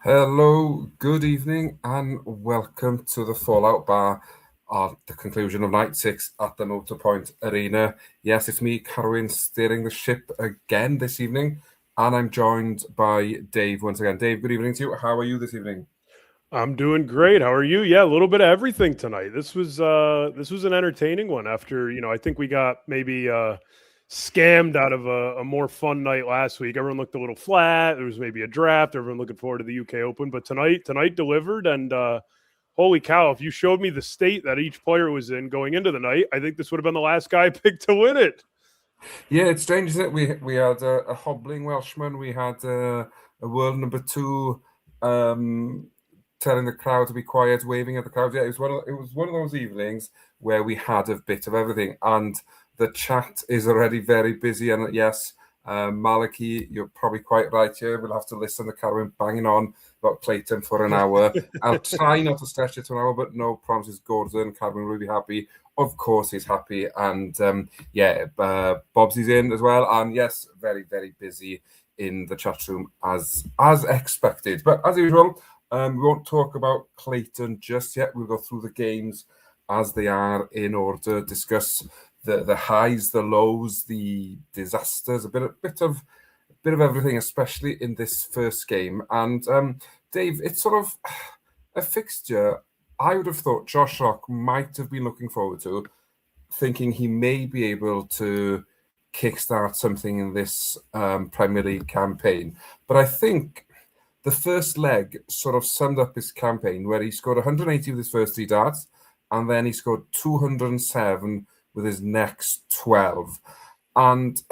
Hello, good evening, and welcome to the Fallout Bar at the conclusion of Night 6 at the Motorpoint Arena. Yes, it's me, Carwyn, steering the ship again this evening, and I'm joined by Dave once again. Dave, good evening to you. How are you this evening? I'm doing great. How are you? Yeah, a little bit of everything tonight. This was an entertaining one after, I think we got maybe scammed out of a more fun night last week. Everyone looked a little flat. There was maybe a draft. Everyone looking forward to the UK Open, but tonight delivered and holy cow, if you showed me the state that each player was in going into the night, I think this would have been the last guy picked to win it. Yeah, it's strange, isn't it? We had a hobbling Welshman. We had a world number two telling the crowd to be quiet, waving at the crowd. Yeah, it was one of those evenings where we had a bit of everything, and the chat is already very busy. And yes, Maliki, you're probably quite right here. We'll have to listen to Carwyn banging on about Clayton for an hour. I'll try not to stretch it to an hour, but no promises. Gordon, Carwyn will be happy. Of course, he's happy, and Bobsy's in as well, and yes, very, very busy in the chat room as expected. But as usual, we won't talk about Clayton just yet. We'll go through the games as they are in order, discuss the highs, the lows, the disasters, a bit of everything, especially in this first game. And Dave, it's sort of a fixture I would have thought Josh Rock might have been looking forward to, thinking he may be able to kickstart something in this Premier League campaign. But I think the first leg sort of summed up his campaign, where he scored 180 with his first three darts, and then he scored 207 with his next 12. And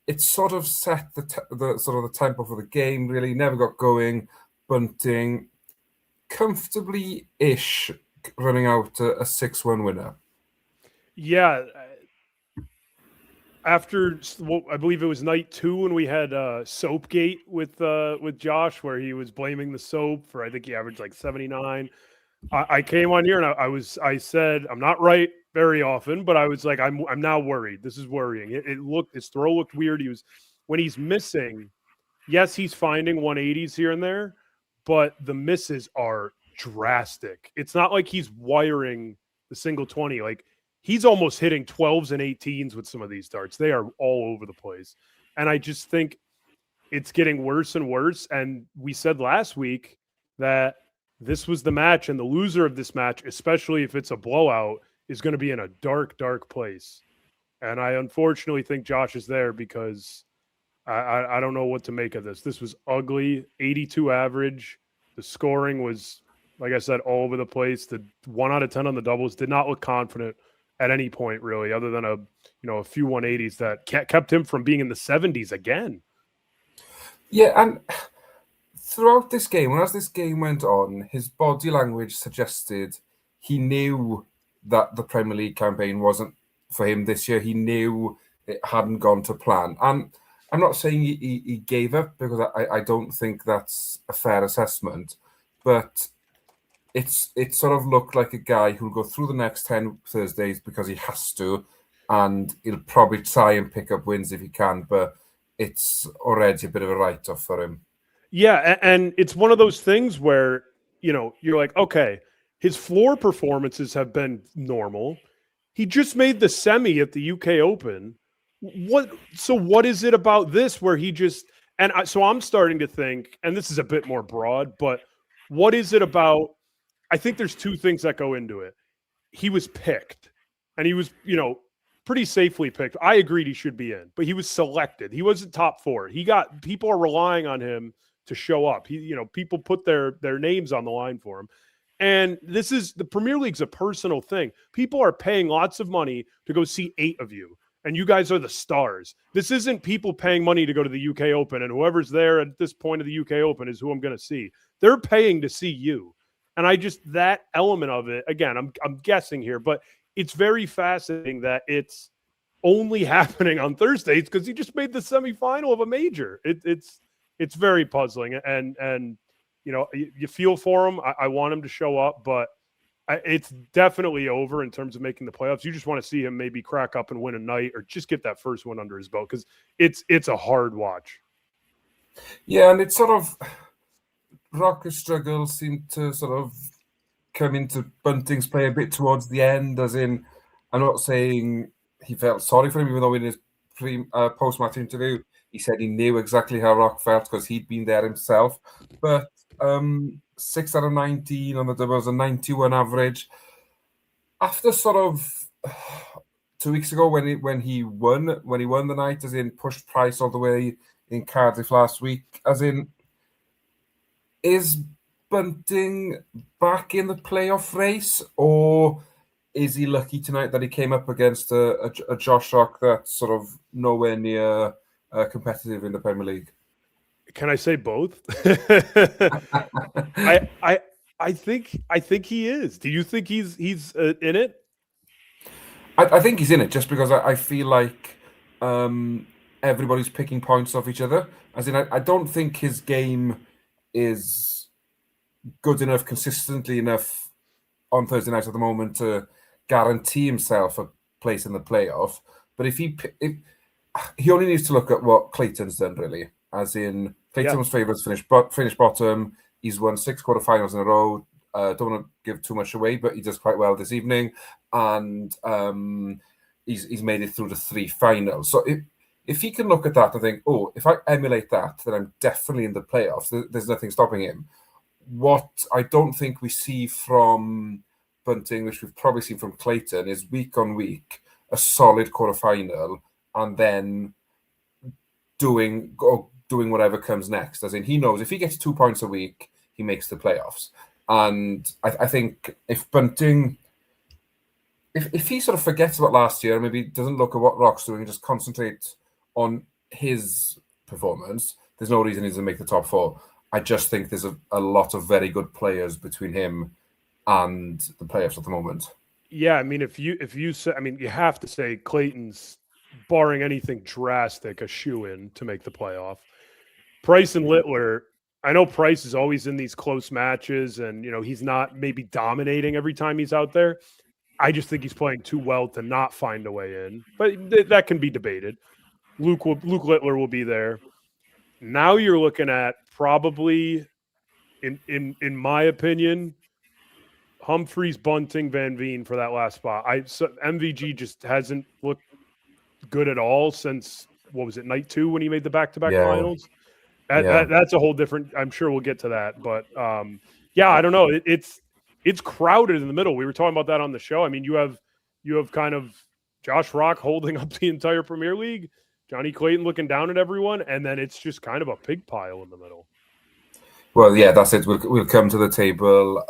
it sort of set the sort of the tempo for the game, really. Never got going, bunting, comfortably-ish running out a 6-1 winner. Yeah, after I believe it was night 2 when we had Soapgate with Josh, where he was blaming the soap for, I think he averaged like 79. I came on here and I said I'm not right very often, but I was like I'm now worried. This is worrying. His throw looked weird. When he's missing, yes, he's finding 180s here and there, but the misses are drastic. It's not like he's wiring the single 20. Like he's almost hitting 12s and 18s with some of these darts. They are all over the place. And I just think it's getting worse and worse. And we said last week that this was the match, and the loser of this match, especially if it's a blowout, is going to be in a dark, dark place. And I unfortunately think Josh is there because I don't know what to make of this. This was ugly, 82 average. The scoring was, like I said, all over the place. The 1 out of 10 on the doubles did not look confident at any point, really, other than a few 180s that kept him from being in the 70s again. Yeah, and throughout this game, as this game went on, his body language suggested he knew that the Premier League campaign wasn't for him this year. He knew it hadn't gone to plan. And I'm not saying he gave up, because I don't think that's a fair assessment, but it sort of looked like a guy who'll go through the next 10 Thursdays because he has to, and he'll probably try and pick up wins if he can, but it's already a bit of a write-off for him. Yeah, and it's one of those things where, you're like, okay, his floor performances have been normal. He just made the semi at the UK Open. What is it about this where he just, so I'm starting to think, and this is a bit more broad, but what is it about? I think there's two things that go into it. He was picked, and he was, pretty safely picked. I agreed he should be in, but he was selected. He wasn't top 4. People are relying on him to show up. People put their names on the line for him. And the Premier League's a personal thing. People are paying lots of money to go see 8 of you, and you guys are the stars. This isn't people paying money to go to the UK Open, and whoever's there at this point of the UK Open is who I'm going to see. They're paying to see you. And that element of it, again, I'm guessing here, but it's very fascinating that it's only happening on Thursdays because he just made the semifinal of a major. It's very puzzling, and you feel for him. I want him to show up, but it's definitely over in terms of making the playoffs. You just want to see him maybe crack up and win a night, or just get that first one under his belt, because it's a hard watch. Yeah, and it's sort of Rock's struggles seem to sort of come into Bunting's play a bit towards the end, as in, I'm not saying he felt sorry for him, even though in his post-match interview, he said he knew exactly how Rock felt because he'd been there himself. But 6 out of 19 on the doubles, a 91 average. After sort of 2 weeks ago when he won the night, as in pushed Price all the way in Cardiff last week, as in, is Bunting back in the playoff race, or is he lucky tonight that he came up against a Josh Rock that's sort of nowhere near competitive in the Premier League? Can I say both? I think he is. Do you think he's in it? I think he's in it just because I feel like everybody's picking points off each other. As in, I don't think his game is good enough, consistently enough on Thursday night at the moment to guarantee himself a place in the playoff. But if he only needs to look at what Clayton's done, really. As in, Clayton was favourites, finished bottom. He's won 6 quarterfinals in a row. Don't want to give too much away, but he does quite well this evening, and he's made it through the 3 finals. So if he can look at that and think, oh, if I emulate that, then I'm definitely in the playoffs. There's nothing stopping him. What I don't think we see from Bunting, which we've probably seen from Clayton, is week on week a solid quarterfinal, and then doing whatever comes next. As in, he knows if he gets 2 points a week, he makes the playoffs. And I think if Bunting, if he sort of forgets about last year, maybe doesn't look at what Rock's doing and just concentrates on his performance, there's no reason he doesn't make the top 4. I just think there's a lot of very good players between him and the playoffs at the moment. Yeah, I mean, if you say, I mean, you have to say Clayton's, barring anything drastic, a shoe-in to make the playoff. Price and Littler, I know Price is always in these close matches, and he's not maybe dominating every time he's out there. I just think he's playing too well to not find a way in, but that can be debated. Luke Littler will be there. Now you're looking at probably, in my opinion, Humphreys, Bunting, Van Veen for that last spot. MVG just hasn't looked good at all since, what was it, night 2 when he made the back-to-back finals? That's a whole different. I'm sure we'll get to that, but I don't know. It's crowded in the middle. We were talking about that on the show. I mean, you have kind of Josh Rock holding up the entire Premier League, Johnny Clayton looking down at everyone, and then it's just kind of a pig pile in the middle. Well, yeah, that's it. We'll come to the table.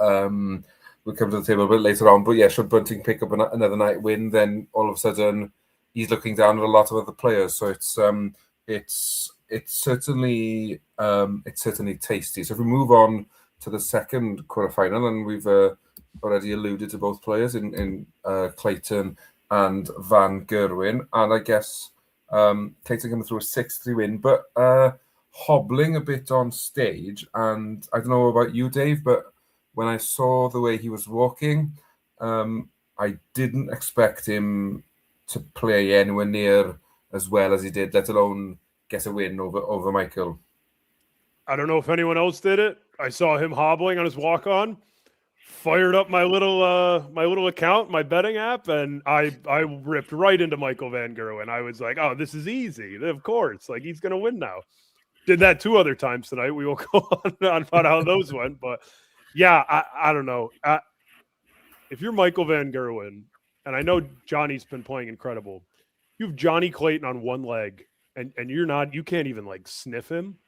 We'll come to the table a bit later on. But yeah, should Bunting pick up another night win, then all of a sudden he's looking down at a lot of other players. So it's certainly tasty. So if we move on to the second quarterfinal, and we've already alluded to both players in Clayton and Van Gerwen, and I guess Clayton coming through a 6-3 win, but hobbling a bit on stage. And I don't know about you, Dave, but when I saw the way he was walking, I didn't expect him to play anywhere near as well as he did, let alone get a win over Michael. I don't know if anyone else did it. I saw him hobbling on his walk-on, fired up my little account, my betting app, and I ripped right into Michael Van Gerwen. I was like, oh, this is easy. Of course. Like, he's going to win now. Did that 2 other times tonight. We will go on about how those went. But, yeah, I don't know. If you're Michael Van Gerwen, and I know Johnny's been playing incredible, you have Johnny Clayton on one leg, and you can't even, like, sniff him.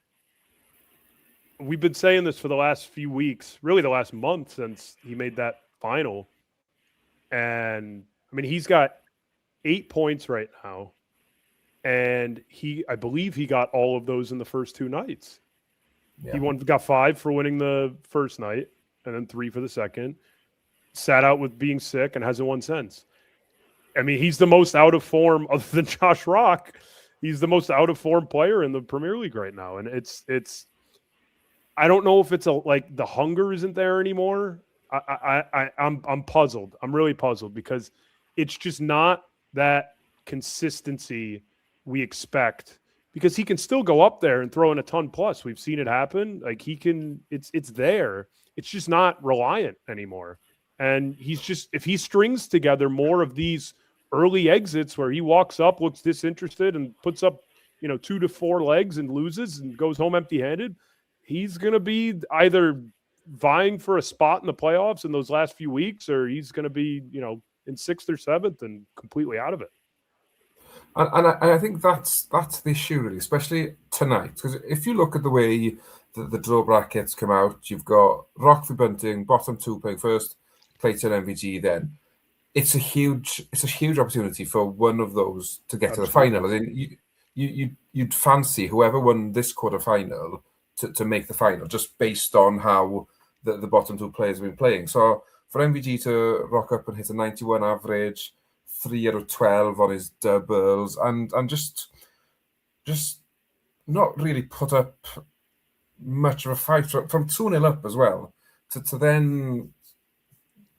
We've been saying this for the last few weeks, really the last month since he made that final. And, I mean, he's got 8 points right now. And I believe he got all of those in the first 2 nights. Yeah. He got 5 for winning the first night, and then 3 for the second. Sat out with being sick and hasn't won since. I mean, he's the most out of form, other than Josh Rock. He's the most out of form player in the Premier League right now. And it's I don't know if it's like the hunger isn't there anymore. I'm puzzled. I'm really puzzled because it's just not that consistency we expect because he can still go up there and throw in a ton plus. We've seen it happen. Like he can, it's there. It's just not reliant anymore. And he's just, if he strings together more of these early exits where he walks up, looks disinterested, and puts up, 2 to 4 legs and loses and goes home empty-handed, he's going to be either vying for a spot in the playoffs in those last few weeks, or he's going to be, in 6th or 7th and completely out of it. And I think that's the issue, really, especially tonight. Because if you look at the way the draw brackets come out, you've got Rockford Bunting, bottom 2 playing first, Clayton MVG then. It's a huge opportunity for one of those to get to the final. I mean, you'd fancy whoever won this quarterfinal to make the final, just based on how the bottom 2 players have been playing. So for MVG to rock up and hit a 91 average, 3 out of 12 on his doubles, and just not really put up much of a fight from 2-0 up as well, to then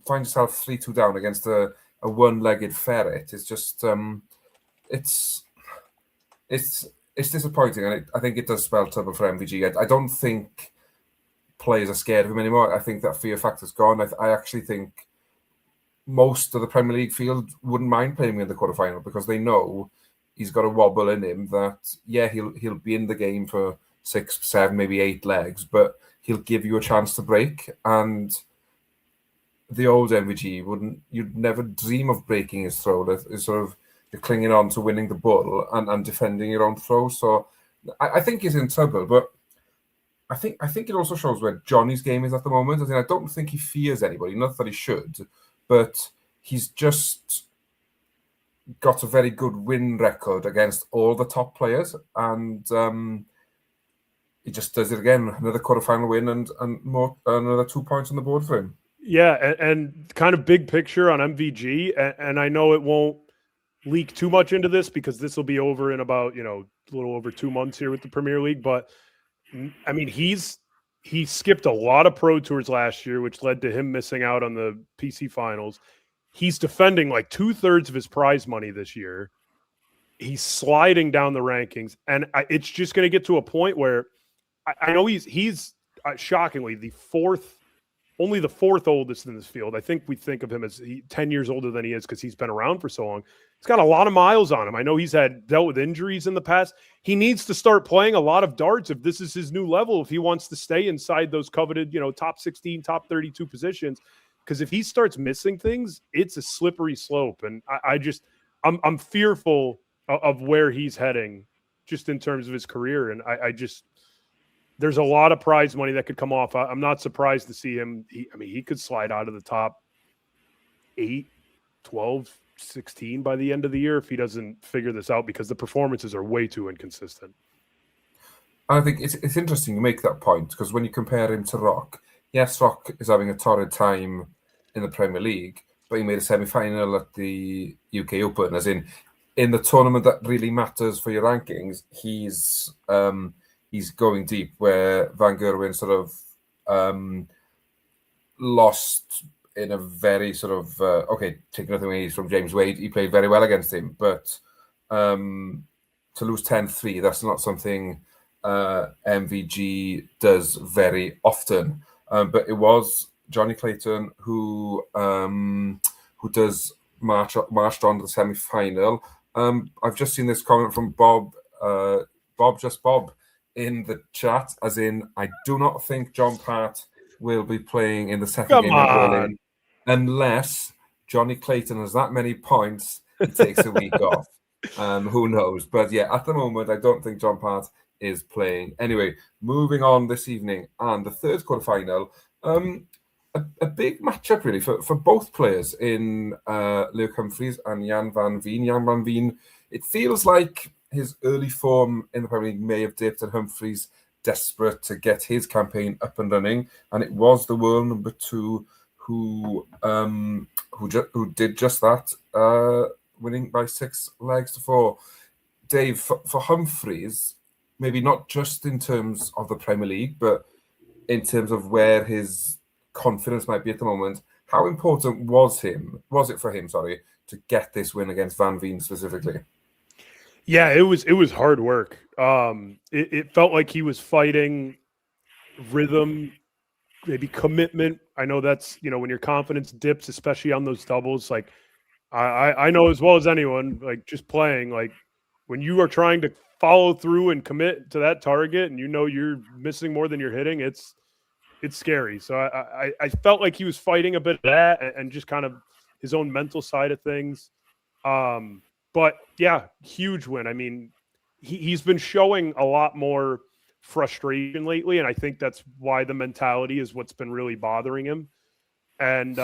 find yourself 3-2 down against a one-legged ferret. It's just it's disappointing, and I think it does spell trouble for MVG. I don't think players are scared of him anymore. I think that fear factor's gone. I actually think most of the Premier League field wouldn't mind playing him in the quarterfinal, because they know he's got a wobble in him that, yeah, he'll be in the game for 6, 7, maybe 8 legs, but he'll give you a chance to break. And the old MVG you'd never dream of breaking his throw. It's sort of, you're clinging on to winning the ball and defending your own throw. So I think he's in trouble, but I think it also shows where Johnny's game is at the moment. I don't think he fears anybody, not that he should, but he's just got a very good win record against all the top players, and he just does it again. Another quarterfinal win and another 2 points on the board for him. Yeah, and kind of big picture on MVG, and I know it won't leak too much into this because this will be over in about, a little over 2 months here with the Premier League, but I mean, he skipped a lot of pro tours last year, which led to him missing out on the PC finals. He's defending like 2/3 of his prize money this year. He's sliding down the rankings, and it's just going to get to a point where I know he's shockingly only the 4th oldest in this field. I think we think of him as 10 years older than he is because he's been around for so long. He's got a lot of miles on him. I know he's dealt with injuries in the past. He needs to start playing a lot of darts if this is his new level, if he wants to stay inside those coveted, top 16, top 32 positions. Because if he starts missing things, it's a slippery slope. And I'm fearful of where he's heading just in terms of his career. And there's a lot of prize money that could come off. I'm not surprised to see him. He could slide out of the top 8, 12, 16 by the end of the year if he doesn't figure this out, because the performances are way too inconsistent. I think it's interesting you make that point, because when you compare him to Rock, yes, Rock is having a torrid time in the Premier League, but he made a semi-final at the UK Open, as in the tournament that really matters for your rankings. He's going deep, where Van Gerwen sort of lost in a very sort of, take nothing away from James Wade, he played very well against him, but to lose 10-3, that's not something MVG does very often. But it was Johnny Clayton who does marched on to the semi-final. I've just seen this comment from Bob in the chat, as in, I do not think John Part will be playing in the second game of Berlin unless Johnny Clayton has that many points, he takes a week off. Who knows? But yeah, at the moment, I don't think John Part is playing. Anyway, moving on this evening, and the third quarterfinal, a big matchup really for both players in Luke Humphries and Jan van Veen. Jan van Veen, it feels like his early form in the Premier League may have dipped, and Humphries desperate to get his campaign up and running, and it was the world number 2 who did just that, winning by 6 legs to 4. Dave, for Humphries, maybe not just in terms of the Premier League, but in terms of where his confidence might be at the moment, how important was it for him to get this win against Van Veen specifically? Yeah, it was hard work. It felt like he was fighting rhythm, maybe commitment. I know that's, when your confidence dips, especially on those doubles, like I know as well as anyone, like just playing, like when you are trying to follow through and commit to that target and you're missing more than you're hitting, it's scary. So I felt like he was fighting a bit of that and just kind of his own mental side of things. But yeah, huge win. I mean, he's been showing a lot more frustration lately, and I think that's why the mentality is what's been really bothering him. And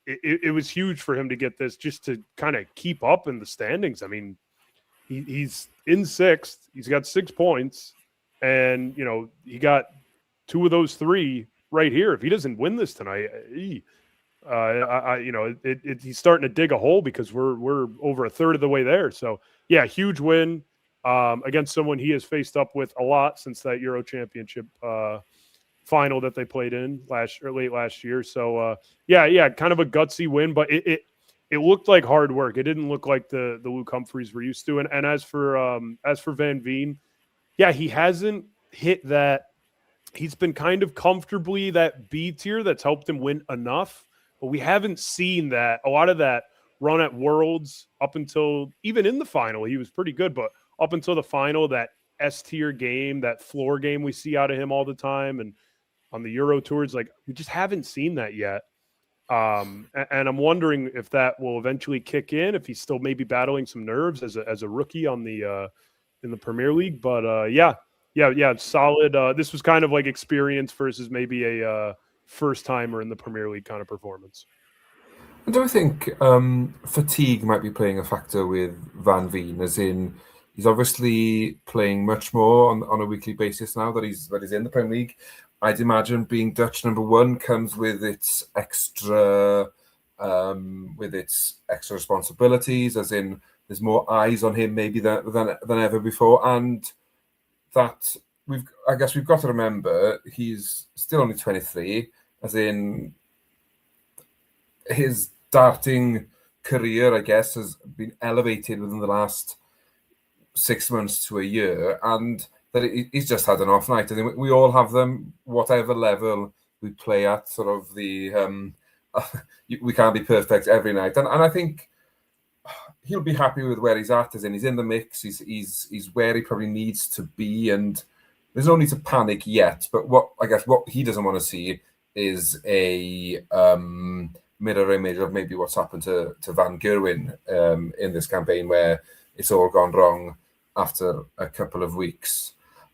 it was huge for him to get this, just to kind of keep up in the standings. I mean, he's in sixth. He's got 6 points, and he got 2 of those 3 right here. If he doesn't win this tonight, he's starting to dig a hole, because we're over a third of the way there. So yeah, huge win against someone he has faced up with a lot since that Euro Championship final that they played in late last year. So yeah, kind of a gutsy win, but it looked like hard work. It didn't look like the Luke Humphreys we're used to. And as for Van Veen, yeah, he hasn't hit that. He's been kind of comfortably that B tier that's helped him win enough, but we haven't seen that. A lot of that run at Worlds up until even in the final, he was pretty good, but up until the final, that S tier game, that floor game we see out of him all the time, and on the Euro tours, like we just haven't seen that yet. And I'm wondering if that will eventually kick in, if he's still maybe battling some nerves as a rookie on the in the Premier League. But yeah, solid. This was kind of like experience versus maybe a first timer in the Premier League kind of performance. And do I think fatigue might be playing a factor with Van Veen, as in he's obviously playing much more on a weekly basis now that he's in the Premier League. I'd imagine being Dutch number 1 comes with its extra responsibilities, as in there's more eyes on him maybe than ever before, and that we've got to remember he's still only 23, as in his darting career, I guess, has been elevated within the last 6 months to a year, and that he's just had an off night. I think we all have them, whatever level we play at. Sort of the we can't be perfect every night, and I think he'll be happy with where he's at. As in, he's in the mix. He's where he probably needs to be, and there's no need to panic yet. But what he doesn't want to see is a mirror image of maybe what's happened to Van Gerwen in this campaign, where it's all gone wrong after a couple of weeks.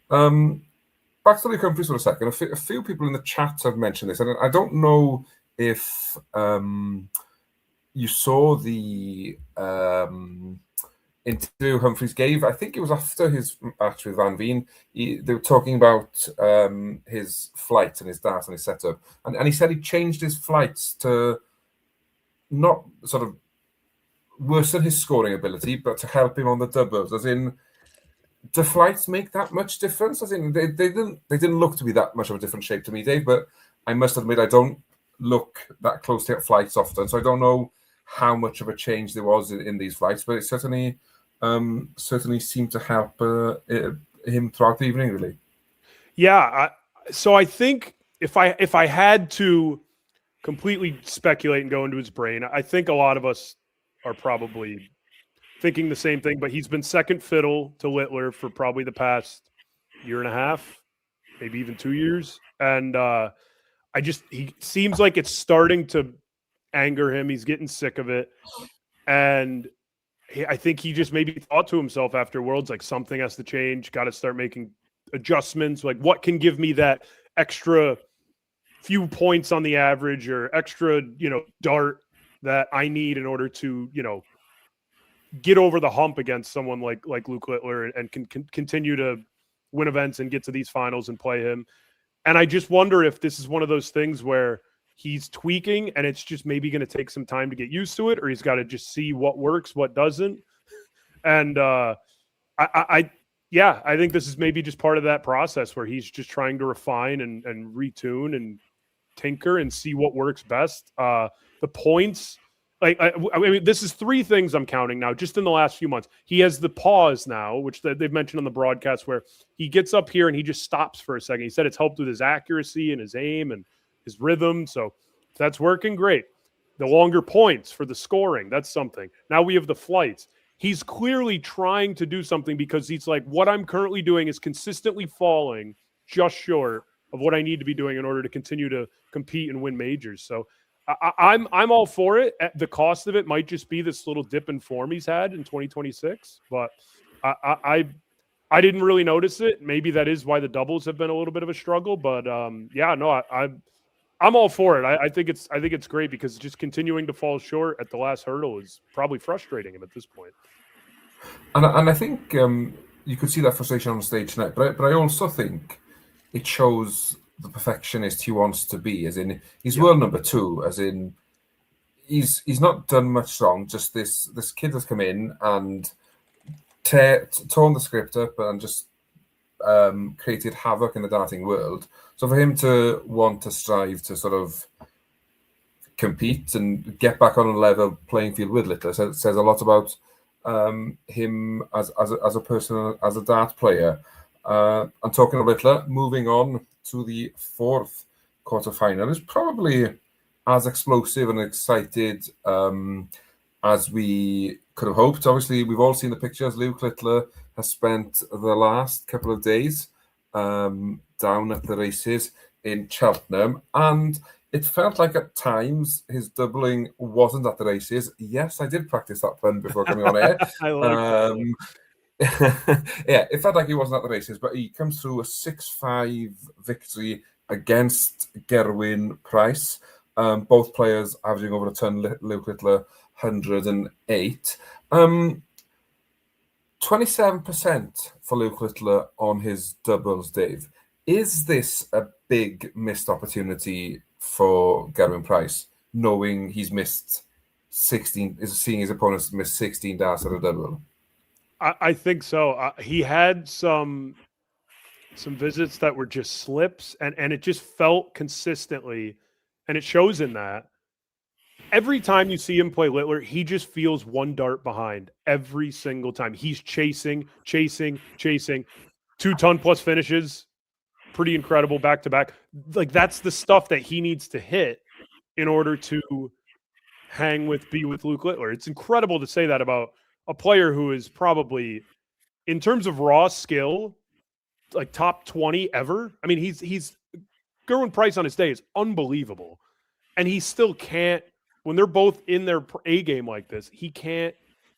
Back to Luke Humphreys for a second. A few people in the chat have mentioned this, and I don't know if you saw the interview Humphreys gave. I think it was after his match with Van Veen. They were talking about his flight and his dart and his setup, and he said he changed his flights to not sort of worsen his scoring ability, but to help him on the doubles. As in, do flights make that much difference? As in, they didn't look to be that much of a different shape to me, Dave. But I must admit, I don't look that closely at flights often, so I don't know how much of a change there was in these flights. But it certainly seemed to help him throughout the evening, really. Yeah. So I think if I had to completely speculate and go into his brain, I think a lot of us are probably thinking the same thing, but he's been second fiddle to Littler for probably the past year and a half, maybe even 2 years. And he seems like it's starting to anger him. He's getting sick of it. And I think he just maybe thought to himself after Worlds, like, something has to change, got to start making adjustments. Like, what can give me that extra few points on the average or extra, dart that I need in order to, get over the hump against someone like Luke Littler and can continue to win events and get to these finals and play him. And I just wonder if this is one of those things where he's tweaking and it's just maybe going to take some time to get used to it, or he's got to just see what works, what doesn't. And I think this is maybe just part of that process where he's just trying to refine and retune and tinker and see what works best. The points I mean, this is three things I'm counting now, just in the last few months. He has the pause now, which they've mentioned on the broadcast, where he gets up here and he just stops for a second. He said it's helped with his accuracy and his aim and his rhythm. So that's working great. The longer points for the scoring, that's something. Now we have the flights. He's clearly trying to do something because he's like, what I'm currently doing is consistently falling just short of what I need to be doing in order to continue to compete and win majors. So I'm all for it. The cost of it might just be this little dip in form he's had in 2026, but I didn't really notice it. Maybe that is why the doubles have been a little bit of a struggle. But yeah, no, I'm all for it. I think it's great because just continuing to fall short at the last hurdle is probably frustrating him at this point. And I think you could see that frustration on the stage tonight, but I also think it shows the perfectionist he wants to be, as in he's world number 2, as in he's not done much wrong. Just this kid has come in and torn the script up and just created havoc in the darting world. So for him to want to strive to sort of compete and get back on a level playing field with Littler says a lot about him as a person, as a dart player. And talking of Littler, moving on to the 4th quarterfinal is probably as explosive and excited as we could have hoped. Obviously, we've all seen the pictures. Luke Littler has spent the last couple of days down at the races in Cheltenham, and it felt like at times his doubling wasn't at the races. Yes, I did practice that pun before coming on air. I like yeah, it felt like he wasn't at the races, but he comes through a 6-5 victory against Gerwyn Price. Both players averaging over a ton. Luke Littler 108. 27% for Luke Littler on his doubles, Dave. Is this a big missed opportunity for Gerwyn Price, knowing he's missed 16, seeing his opponents miss 16 darts at a double? I think so. He had some visits that were just slips, and it just felt consistently, and it shows in that. Every time you see him play Littler, he just feels one dart behind every single time. He's chasing. 2-ton plus finishes, pretty incredible back to back. Like, that's the stuff that he needs to hit in order to be with Luke Littler. It's incredible to say that about a player who is probably, in terms of raw skill, like top 20 ever. I mean, he's Gerwyn Price on his day is unbelievable, and he still can't. When they're both in their A game like this, he can't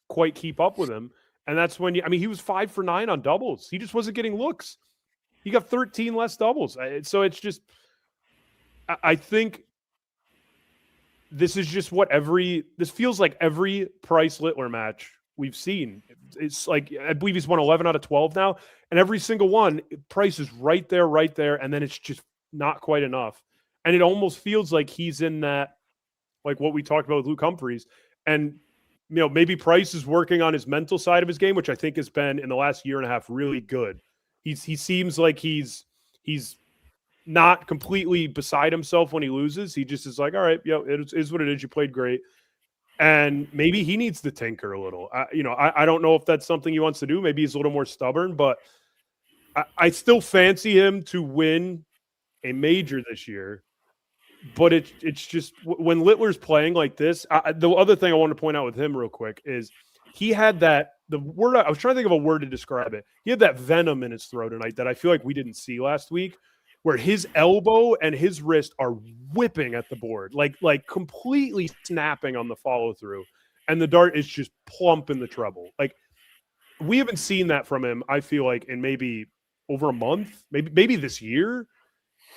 quite keep up with him. And that's when he was 5 for 9 on doubles. He just wasn't getting looks. He got 13 less doubles. So it's just, I think this is just this feels like every Price Littler match we've seen. It's like, I believe he's won 11 out of 12 now. And every single one, Price is right there. And then it's just not quite enough. And it almost feels like he's in that, like what we talked about with Luke Humphreys. And, maybe Price is working on his mental side of his game, which I think has been in the last year and a half really good. He seems like he's not completely beside himself when he loses. He just is like, all right, it is what it is. You played great. And maybe he needs to tinker a little. I don't know if that's something he wants to do. Maybe he's a little more stubborn, but I still fancy him to win a major this year. But it's just when Littler's playing like this. The other thing I want to point out with him real quick is he had I was trying to think of a word to describe it. He had that venom in his throat tonight that I feel like we didn't see last week, where his elbow and his wrist are whipping at the board, like completely snapping on the follow through, and the dart is just plump in the treble. Like, we haven't seen that from him, I feel like, in maybe over a month, maybe this year.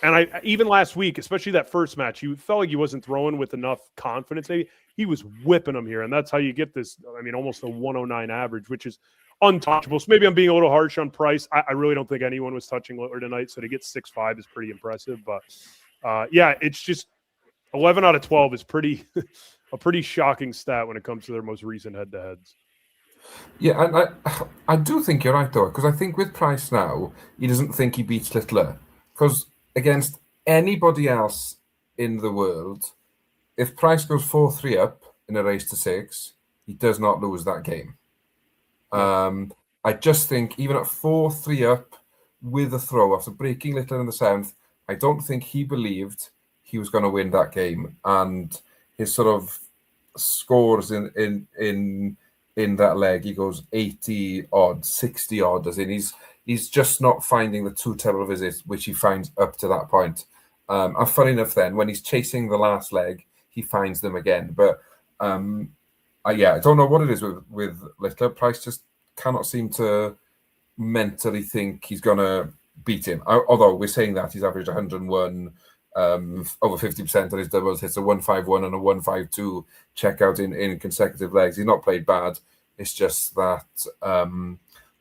And even last week, especially that first match, you felt like he wasn't throwing with enough confidence. Maybe he was whipping them here, and that's how you get this. I mean, almost a 109 average, which is untouchable. So maybe I'm being a little harsh on Price. I really don't think anyone was touching Littler tonight, so to get 6-5 is pretty impressive. But yeah, it's just 11 out of 12 is a pretty shocking stat when it comes to their most recent head-to-heads. Yeah, and I do think you're right, though, because I think with Price now, he doesn't think he beats Littler. Because against anybody else in the world, if Price goes 4-3 up, in a race to 6, he does not lose that game. I just think even at 4-3 up with a throw after breaking Littler in the 7th, I don't think he believed he was going to win that game. And his sort of scores in that leg, he goes 80 odd, 60 odd, as in he's just not finding the 2 terrible visits which he finds up to that point. And funny enough, then when he's chasing the last leg, he finds them again. But I don't know what it is with Littler. Price just cannot seem to mentally think he's going to beat him. Although we're saying that he's averaged 101, over 50% of his doubles, hits a 151 and a 152 checkout in consecutive legs. He's not played bad. It's just that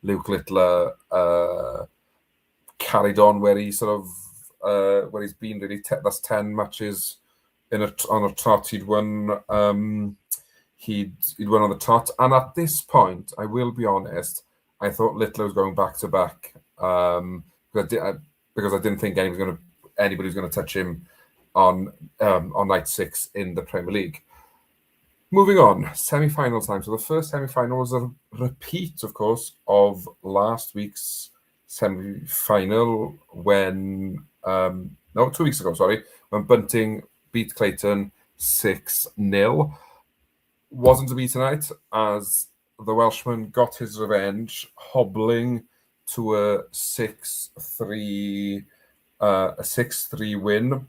Luke Littler carried on where he sort of where he's been really. That's 10 matches on a trot. He'd won. He'd won on the trot, and at this point, I will be honest, I thought Littler was going back to back because I didn't think anybody was going to touch him on night 6 in the Premier League. Moving on, semi-final time. So the first semi-final was a repeat, of course, of last week's semi-final when 2 weeks ago, sorry, when Bunting beat Clayton 6-0. Wasn't to be tonight, as the Welshman got his revenge, hobbling to a 6-3 win.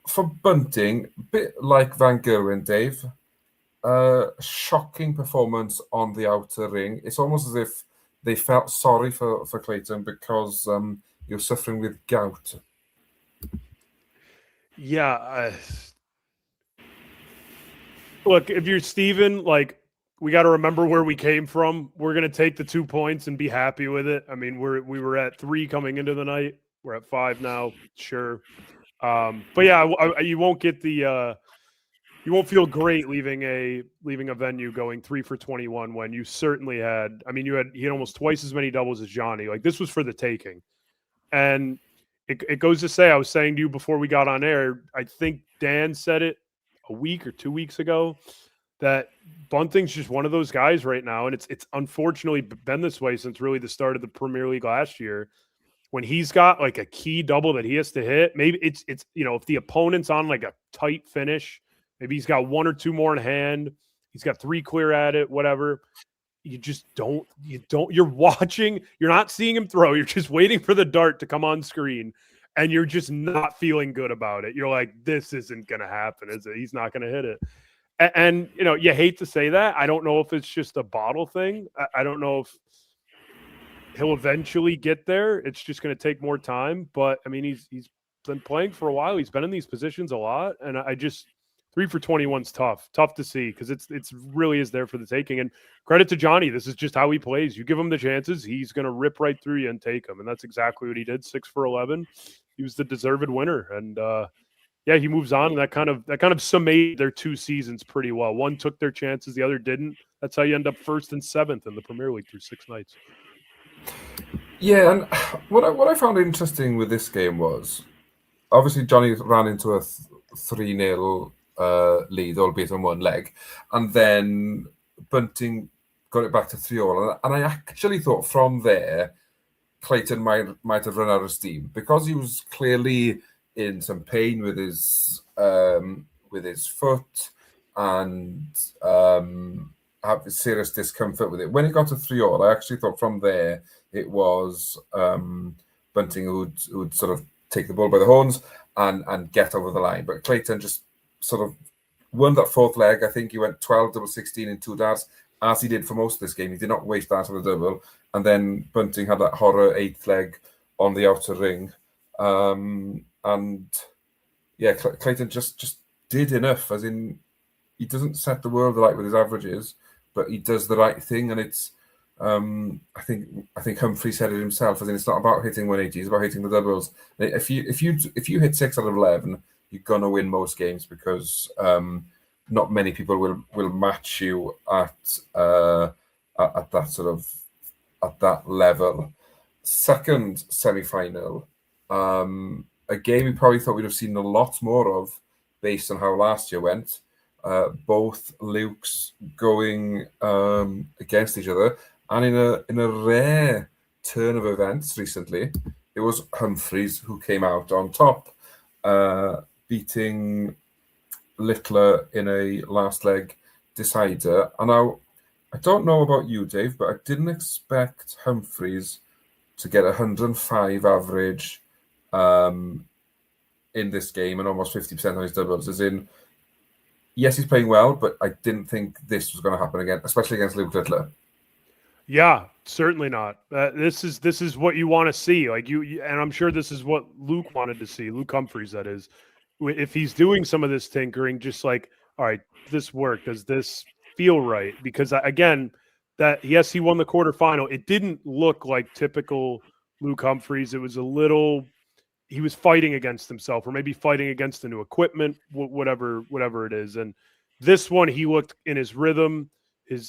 For Bunting, a bit like Van Gerwen, Dave, shocking performance on the outer ring. It's almost as if they felt sorry for Clayton because he was suffering with gout. Yeah. Look, if you're Steven, like, we got to remember where we came from. We're going to take the 2 points and be happy with it. I mean, we were at 3 coming into the night. We're at 5 now, sure. But yeah, you won't get the you won't feel great leaving a venue going 3 for 21 when you certainly had. I mean, he had almost twice as many doubles as Johnny. Like, this was for the taking, and it goes to say, I was saying to you before we got on air, I think Dan said it a week or 2 weeks ago, that Bunting's just one of those guys right now, and it's unfortunately been this way since really the start of the Premier League last year. When he's got like a key double that he has to hit, maybe it's if the opponent's on like a tight finish, maybe he's got 1 or 2 more in hand, he's got 3 clear at it, whatever. You're watching, you're not seeing him throw, you're just waiting for the dart to come on screen, and you're just not feeling good about it. You're like, this isn't going to happen, is it? He's not going to hit it. And you hate to say that. I don't know if it's just a bottle thing. I don't know if he'll eventually get there. It's just going to take more time. But I mean, he's been playing for a while. He's been in these positions a lot, and I just 3 for 21's tough to see because it's really is there for the taking. And credit to Johnny, this is just how he plays. You give him the chances, he's going to rip right through you and take them, and that's exactly what he did. 6 for 11. He was the deserved winner, and he moves on. And that kind of summated their 2 seasons pretty well. One took their chances, the other didn't. That's how you end up 1st and 7th in the Premier League through 6 nights. Yeah, and what I found interesting with this game was, obviously Johnny ran into a 3-0 lead, albeit on one leg, and then Bunting got it back to 3-all. And I actually thought from there, Clayton might have run out of steam because he was clearly in some pain with his foot and have serious discomfort with it. When it got to 3-all, I actually thought from there it was Bunting who would sort of take the bull by the horns and get over the line. But Clayton just sort of won that 4th leg. I think he went 12 double 16 in 2 darts, as he did for most of this game. He did not waste that on the double. And then Bunting had that horror 8th leg on the outer ring. Clayton just did enough, as in he doesn't set the world alight with his averages, but he does the right thing. And it's I think Humphrey said it himself, as in it's not about hitting 180, it's about hitting the doubles. If you hit 6 out of 11, you're gonna win most games because not many people will match you at that sort of at that level. Second semi-final, a game we probably thought we'd have seen a lot more of based on how last year went. both Lukes going against each other, and in a rare turn of events recently, it was Humphreys who came out on top, beating Littler in a last leg decider. And now, I don't know about you, Dave, but I didn't expect Humphreys to get 105 average in this game and almost 50% on his doubles. As in, yes, he's playing well, but I didn't think this was going to happen again, especially against Luke Littler. Yeah, certainly not. This is what you want to see. Like you, and I'm sure this is what Luke wanted to see. Luke Humphreys, that is. If he's doing some of this tinkering, just like, all right, this work? Does this feel right? Because again, that yes, he won the quarterfinal. It didn't look like typical Luke Humphreys. It was a little. He was fighting against himself, or maybe fighting against the new equipment, whatever it is. And this one, he looked in his rhythm.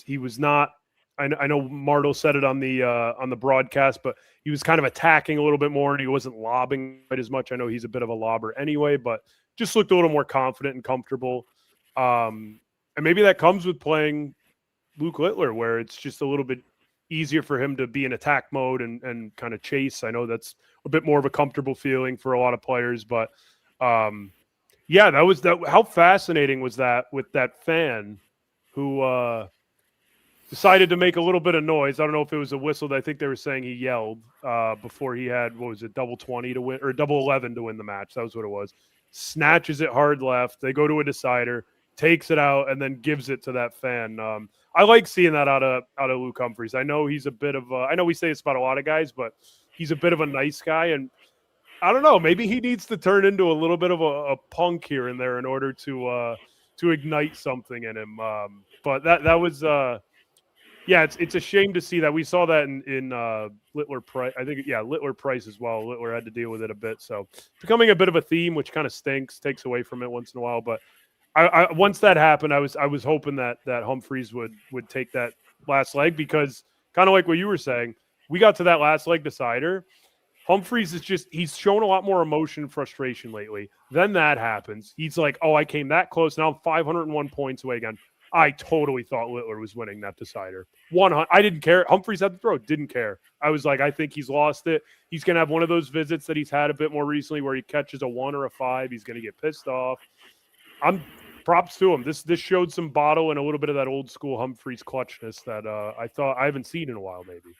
He was not. I know Martel said it on the broadcast, but he was kind of attacking a little bit more, and he wasn't lobbing quite as much. I know he's a bit of a lobber anyway, but just looked a little more confident and comfortable. And maybe that comes with playing Luke Littler, where it's just a little bit easier for him to be in attack mode and kind of chase. I know that's a bit more of a comfortable feeling for a lot of players, but yeah, that was that. How fascinating was that with that fan who decided to make a little bit of noise. I don't know if it was a whistle. I think they were saying he yelled before he had, what was it, double 20 to win, or double 11 to win the match. That was what it was. Snatches it hard left. They go to a decider, takes it out, and then gives it to that fan. I like seeing that out of Luke Humphreys. I know he's a bit of I know we say it's about a lot of guys, but he's a bit of a nice guy. And I don't know, maybe he needs to turn into a little bit of a punk here and there in order to ignite something in him. But that was yeah, it's a shame to see that. We saw that in Littler Price. I think, yeah, Littler Price as well. Littler had to deal with it a bit. So becoming a bit of a theme, which kind of stinks, takes away from it once in a while. But I once that happened, I was hoping that Humphreys would take that last leg, because kind of like what you were saying, we got to that last leg decider. Humphreys he's shown a lot more emotion and frustration lately. Then that happens. He's like, oh, I came that close. Now I'm 501 points away again. I totally thought Littler was winning that decider. I didn't care. Humphreys had the throw. Didn't care. I was like, I think he's lost it. He's going to have one of those visits that he's had a bit more recently where he catches a 1 or a 5. He's going to get pissed off. Props to him. This showed some bottle and a little bit of that old school Humphreys clutchness that I haven't seen in a while, maybe.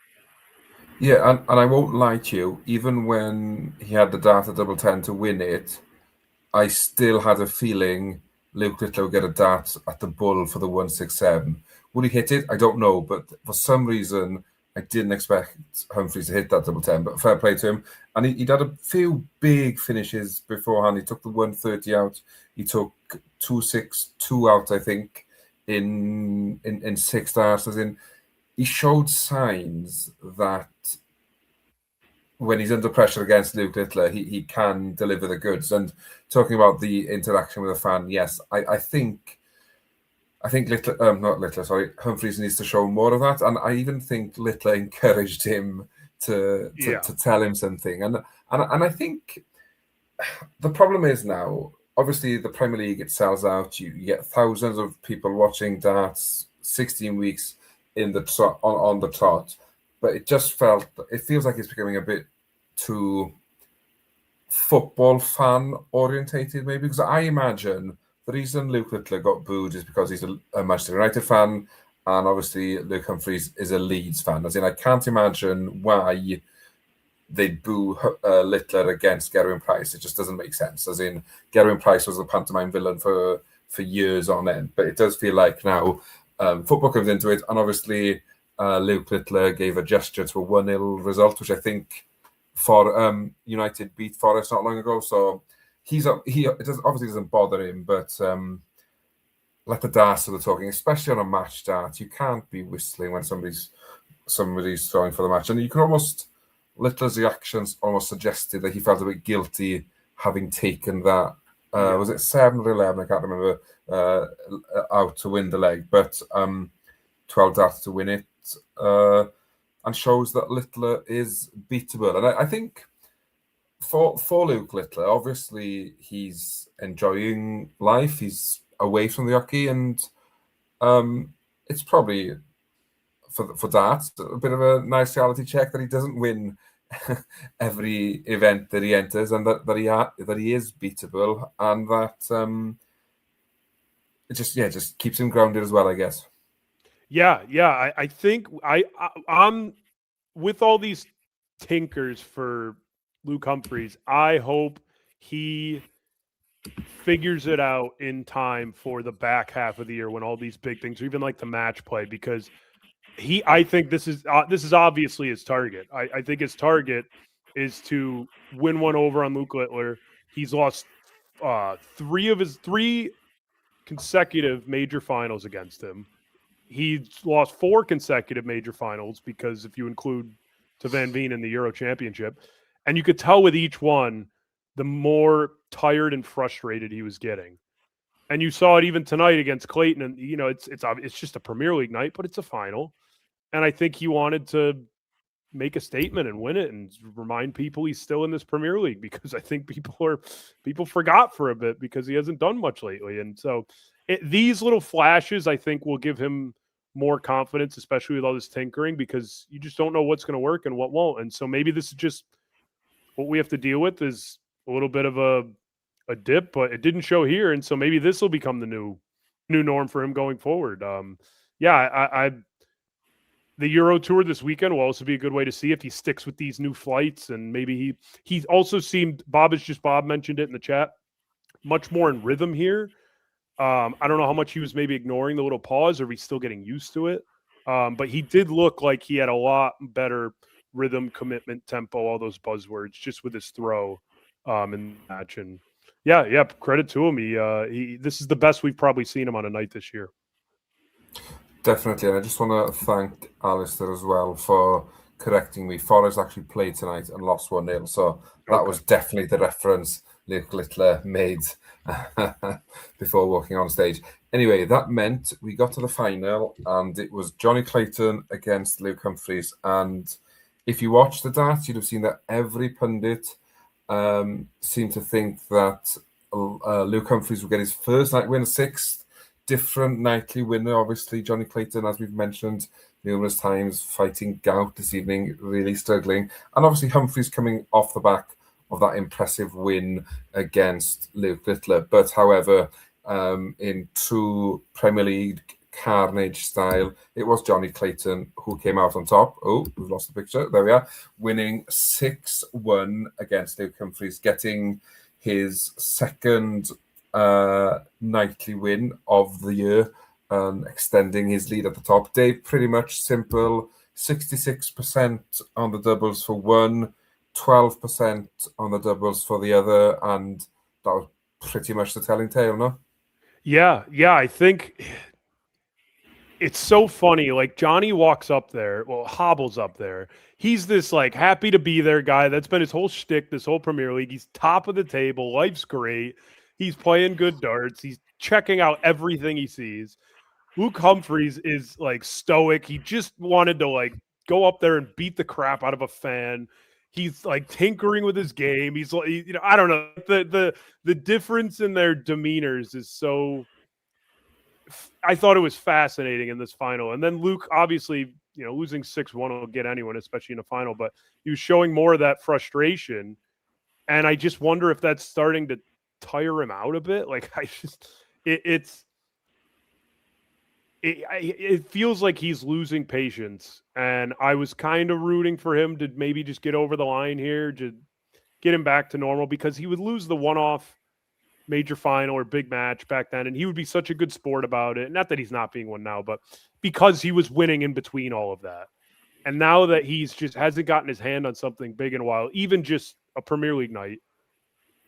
Yeah, and I won't lie to you, even when he had the dart at double 10 to win it, I still had a feeling Luke Littler would get a dart at the bull for the 167. Would he hit it? I don't know, but for some reason, I didn't expect Humphreys to hit that double 10, but fair play to him. And he'd had a few big finishes beforehand. He took the 130 out. He took 262 out, I think, in 6 darts. As in, he showed signs that when he's under pressure against Luke Littler, he can deliver the goods. And talking about the interaction with a fan, yes, I think Humphreys needs to show more of that. And I even think Littler encouraged him to tell him something. And I think the problem is now, obviously the Premier League, it sells out. You get thousands of people watching darts, 16 weeks on the trot. But it feels like it's becoming a bit too football fan orientated, maybe, because I imagine the reason Luke Littler got booed is because he's a Manchester United fan, and obviously Luke Humphreys is a Leeds fan. As in, I can't imagine why they'd boo Littler against Gerwyn Price. It just doesn't make sense. As in, Gerwyn Price was a pantomime villain for years on end, but it does feel like now football comes into it, and obviously Luke Littler gave a gesture to a 1-0 result, which I think for United beat Forest not long ago. So it obviously doesn't bother him, but let the darts do the talking, especially on a match dart. You can't be whistling when somebody's throwing for the match, and you can almost, Littler's reactions almost suggested that he felt a bit guilty having taken that. Was it 7 or 11? I can't remember. Out to win the leg, but 12 darts to win it, and shows that Littler is beatable. And I think for Luke Littler, obviously he's enjoying life. He's away from the hockey, and it's probably for that a bit of a nice reality check that he doesn't win every event that he enters, and that he is beatable, and that it just keeps him grounded as well, I guess. Yeah. I think I'm with all these tinkers for Luke Humphries. I hope he figures it out in time for the back half of the year when all these big things, or even like the match play, because I think this is obviously his target. I think his target is to win one over on Luke Littler. He's lost three consecutive major finals against him. He's lost 4 consecutive major finals, because if you include to Van Veen in the Euro Championship, and you could tell with each one, the more tired and frustrated he was getting. And you saw it even tonight against Clayton. And it's just a Premier League night, but it's a final. And I think he wanted to make a statement and win it and remind people he's still in this Premier League, because I think people forgot for a bit because he hasn't done much lately. And so these little flashes, I think, will give him more confidence, especially with all this tinkering, because you just don't know what's going to work and what won't. And so maybe this is just what we have to deal with, is a little bit of a dip, but it didn't show here. And so maybe this will become the new norm for him going forward. The Euro Tour this weekend will also be a good way to see if he sticks with these new flights, and maybe he also seemed, Bob mentioned it in the chat, much more in rhythm here. I don't know how much he was maybe ignoring the little pause, or he's still getting used to it. But he did look like he had a lot better rhythm, commitment, tempo, all those buzzwords, just with his throw in the match. And yeah, credit to him. He this is the best we've probably seen him on a night this year. Definitely, and I just want to thank Alistair as well for correcting me. Forest actually played tonight and lost 1-0, so that was definitely the reference Luke Littler made before walking on stage. Anyway, that meant we got to the final, and it was Johnny Clayton against Luke Humphries. And if you watched the dart, you'd have seen that every pundit seemed to think that Luke Humphries would get his first night win, 6th different nightly winner. Obviously, Johnny Clayton, as we've mentioned numerous times, fighting gout this evening, really struggling. And obviously, Humphries coming off the back of that impressive win against Luke Littler. But however, in true Premier League carnage style, it was Johnny Clayton who came out on top. Oh, we've lost the picture. There we are. Winning 6-1 against Luke Humphries, getting his second nightly win of the year, and extending his lead at the top. Dave, pretty much simple. 66% on the doubles for one, 12% on the doubles for the other, and that was pretty much the telling tale, no? Yeah, I think it's so funny. Like, Johnny walks up there, hobbles up there. He's this like happy to be there guy. That's been his whole shtick this whole Premier League. He's top of the table. Life's great. He's playing good darts. He's checking out everything he sees. Luke Humphries is like stoic. He just wanted to like go up there and beat the crap out of a fan. He's like tinkering with his game. He's like, I don't know. The difference in their demeanors is so. I thought it was fascinating in this final. And then Luke, obviously, losing 6-1 will get anyone, especially in a final. But he was showing more of that frustration, and I just wonder if that's starting to tire him out a bit. Like, it feels like he's losing patience, and I was kind of rooting for him to maybe just get over the line here, to get him back to normal, because he would lose the one-off major final or big match back then, and he would be such a good sport about it. Not that he's not being one now, but because he was winning in between all of that. And now that he's just hasn't gotten his hand on something big in a while, even just a Premier League night,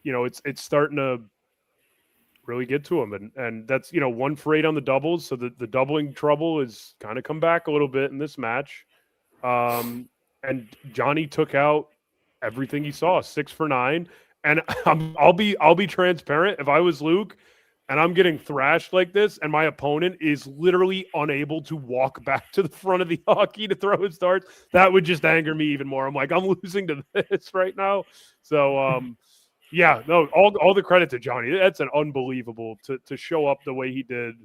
it's starting to really get to him. And that's, 1 for 8 on the doubles. So the doubling trouble is kind of come back a little bit in this match. And Johnny took out everything he saw, 6 for 9. And I'll be transparent. If I was Luke and I'm getting thrashed like this, and my opponent is literally unable to walk back to the front of the hockey to throw his darts, that would just anger me even more. I'm like, I'm losing to this right now. So Yeah, no, all the credit to Johnny. That's an unbelievable to show up the way he did,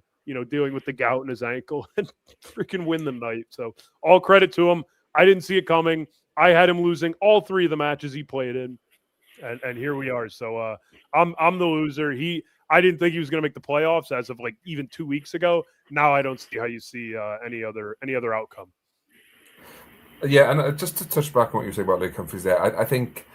dealing with the gout in his ankle and freaking win the night. So all credit to him. I didn't see it coming. I had him losing all 3 of the matches he played in, and here we are. So I'm the loser. I didn't think he was going to make the playoffs as of like even 2 weeks ago. Now I don't see how you see any other outcome. Yeah, and just to touch back on what you say about Luke Humphries there, I think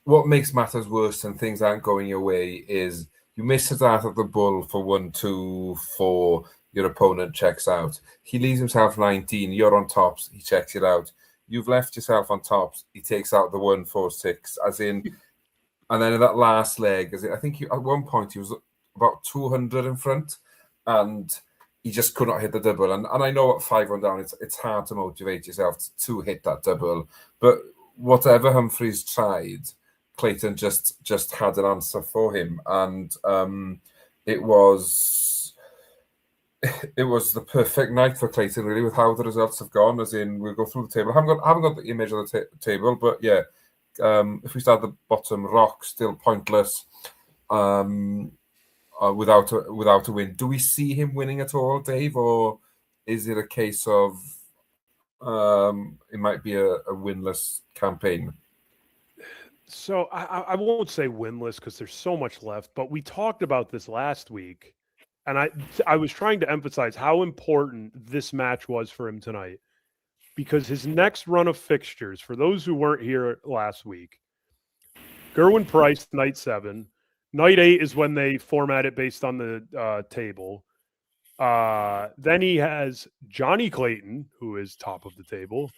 what makes matters worse and things aren't going your way is you miss a dart at the bull for 1-2, 4, your opponent checks out. He leaves himself 19, you're on tops, he checks it out. You've left yourself on tops, he takes out the 1-4-6, as in, and then in that last leg, I think at one point he was about 200 in front, and he just could not hit the double. And I know at 5-1 down, it's hard to motivate yourself to hit that double. But whatever Humphries tried, Clayton just had an answer for him, and it was the perfect night for Clayton, really, with how the results have gone. As in, we'll go through the table. I haven't got the image of the table, but yeah, if we start at the bottom, Rock still pointless. Without a win, do we see him winning at all, Dave, or is it a case of it might be a winless campaign? So I won't say winless because there's so much left, but we talked about this last week, and I was trying to emphasize how important this match was for him tonight, because his next run of fixtures, for those who weren't here last week, Gerwin Price, night 7. Night 8 is when they format it based on the table. Then he has Johnny Clayton, who is top of the table.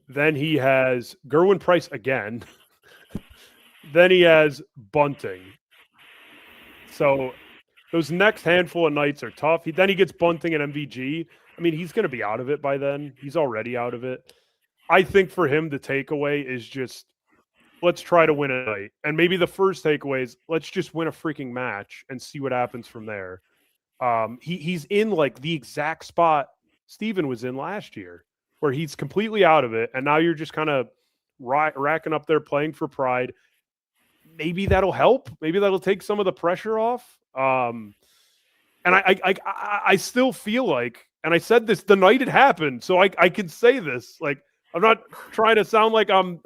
Then he has Gerwin Price again. Then he has Bunting. So those next handful of nights are tough. Then he gets Bunting and MVG. I mean, he's going to be out of it by then. He's already out of it. I think for him, the takeaway is just, let's try to win a night. And maybe the first takeaway is, let's just win a freaking match and see what happens from there. He's in like the exact spot Steven was in last year, where he's completely out of it. And now you're just kind of racking up there playing for pride. Maybe that'll help. Maybe that'll take some of the pressure off. And I still feel like, and I said this the night it happened, so I can say this. Like, I'm not trying to sound like I'm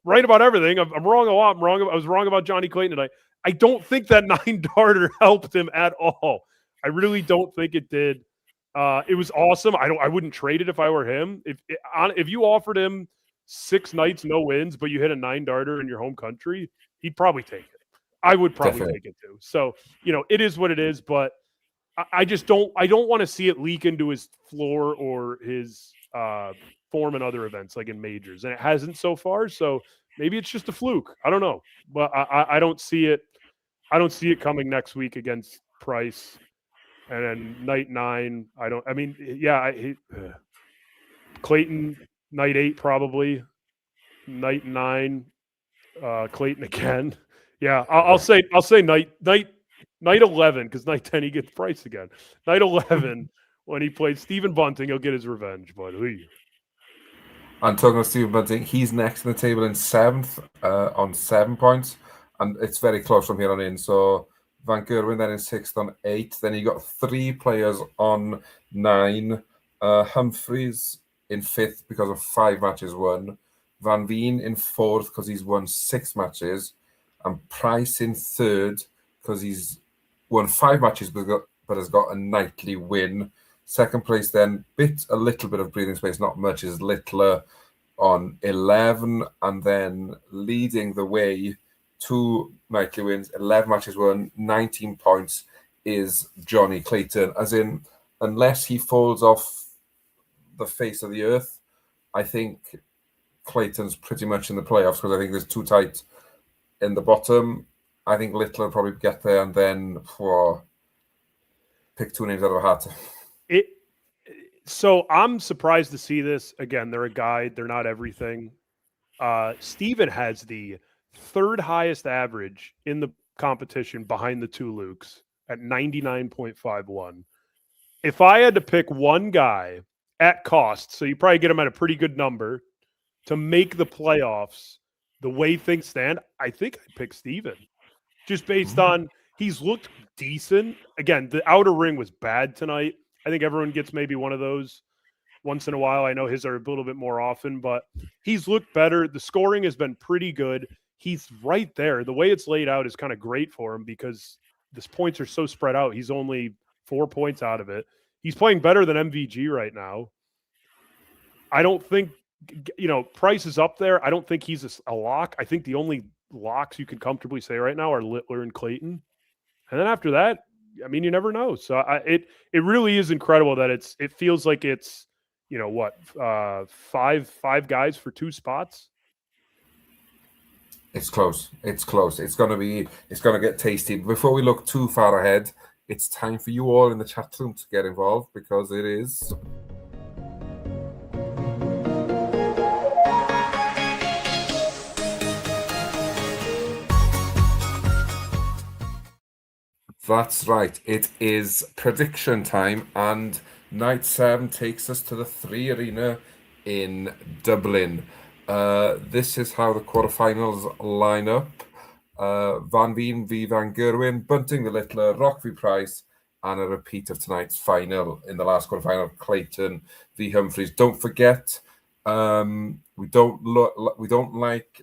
right about everything. I'm wrong a lot. I was wrong about Johnny Clayton tonight. I don't think that 9-darter helped him at all. I really don't think it did. It was awesome. I wouldn't trade it if I were him. If you offered him 6 nights, no wins, but you hit a 9-darter in your home country, he'd probably take it. I would probably take it too. So, it is what it is, but I just don't want to see it leak into his floor or his form in other events, like in majors. And it hasn't so far. So maybe it's just a fluke. I don't know, but I don't see it. I don't see it coming next week against Price. And then night 9, Clayton, night 8, probably. Night 9, Clayton again. Yeah, I'll say night 11, because night 10 he gets Price again. Night 11, when he played Stephen Bunting, he'll get his revenge. But and talking about Stephen Bunting, he's next in the table in 7th on 7 points, and it's very close from here on in. So Van Gerwen then in 6th on 8. Then you got 3 players on 9. Humphries in 5th because of 5 matches won. Van Veen in 4th because he's won 6 matches. And Price in 3rd because he's won 5 matches but has got a nightly win. Second place then, a little bit of breathing space, not much, is Littler on 11. And then leading the way, 2 nightly wins, 11 matches won, 19 points, is Johnny Clayton. As in, unless he falls off the face of the earth, I think Clayton's pretty much in the playoffs, because I think there's too tight in the bottom. I think Littler will probably get there, and then pick 2 names out of a hat. So I'm surprised to see this. Again, they're a guide. They're not everything. Steven has the 3rd highest average in the competition behind the 2 Lukes at 99.51. If I had to pick one guy at cost, so you probably get him at a pretty good number, to make the playoffs the way things stand, I think I'd pick Steven. Just based on he's looked decent. Again, the outer ring was bad tonight. I think everyone gets maybe one of those once in a while. I know his are a little bit more often, but he's looked better. The scoring has been pretty good. He's right there. The way it's laid out is kind of great for him because the points are so spread out. He's only 4 points out of it. He's playing better than MVG right now. I don't think, Price is up there. I don't think he's a lock. I think the only locks you could comfortably say right now are Littler and Clayton. And then after that, I mean, you never know. So it really is incredible that it feels like it's, five guys for 2 spots. It's close. It's close. It's gonna get tasty. Before we look too far ahead, it's time for you all in the chat room to get involved because it is. That's right. It is prediction time, and Night 7 takes us to the 3 Arena in Dublin. This is how the quarterfinals line up. Van Veen v Van Gerwen, Bunting the Littler, Rock v Price, and a repeat of tonight's final in the last quarterfinal, Clayton v Humphreys. Don't forget, we don't like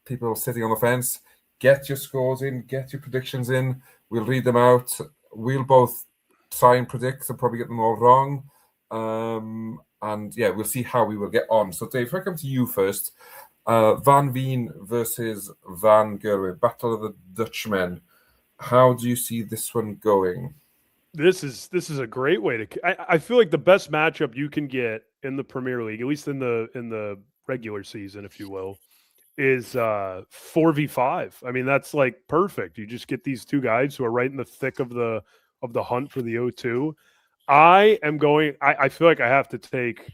people sitting on the fence. Get your scores in, get your predictions in. We'll read them out. We'll both try and predict and probably get them all wrong. And yeah, we'll see how we will get on. So Dave, if I come to you first, Van Veen versus Van Gerwen, Battle of the Dutchmen. How do you see this one going? This is a great way to. I feel like the best matchup you can get in the Premier League, at least in the regular season, if you will, is 4v5. I mean, that's like perfect. You just get these 2 guys who are right in the thick of the hunt for the O2. I feel like I have to take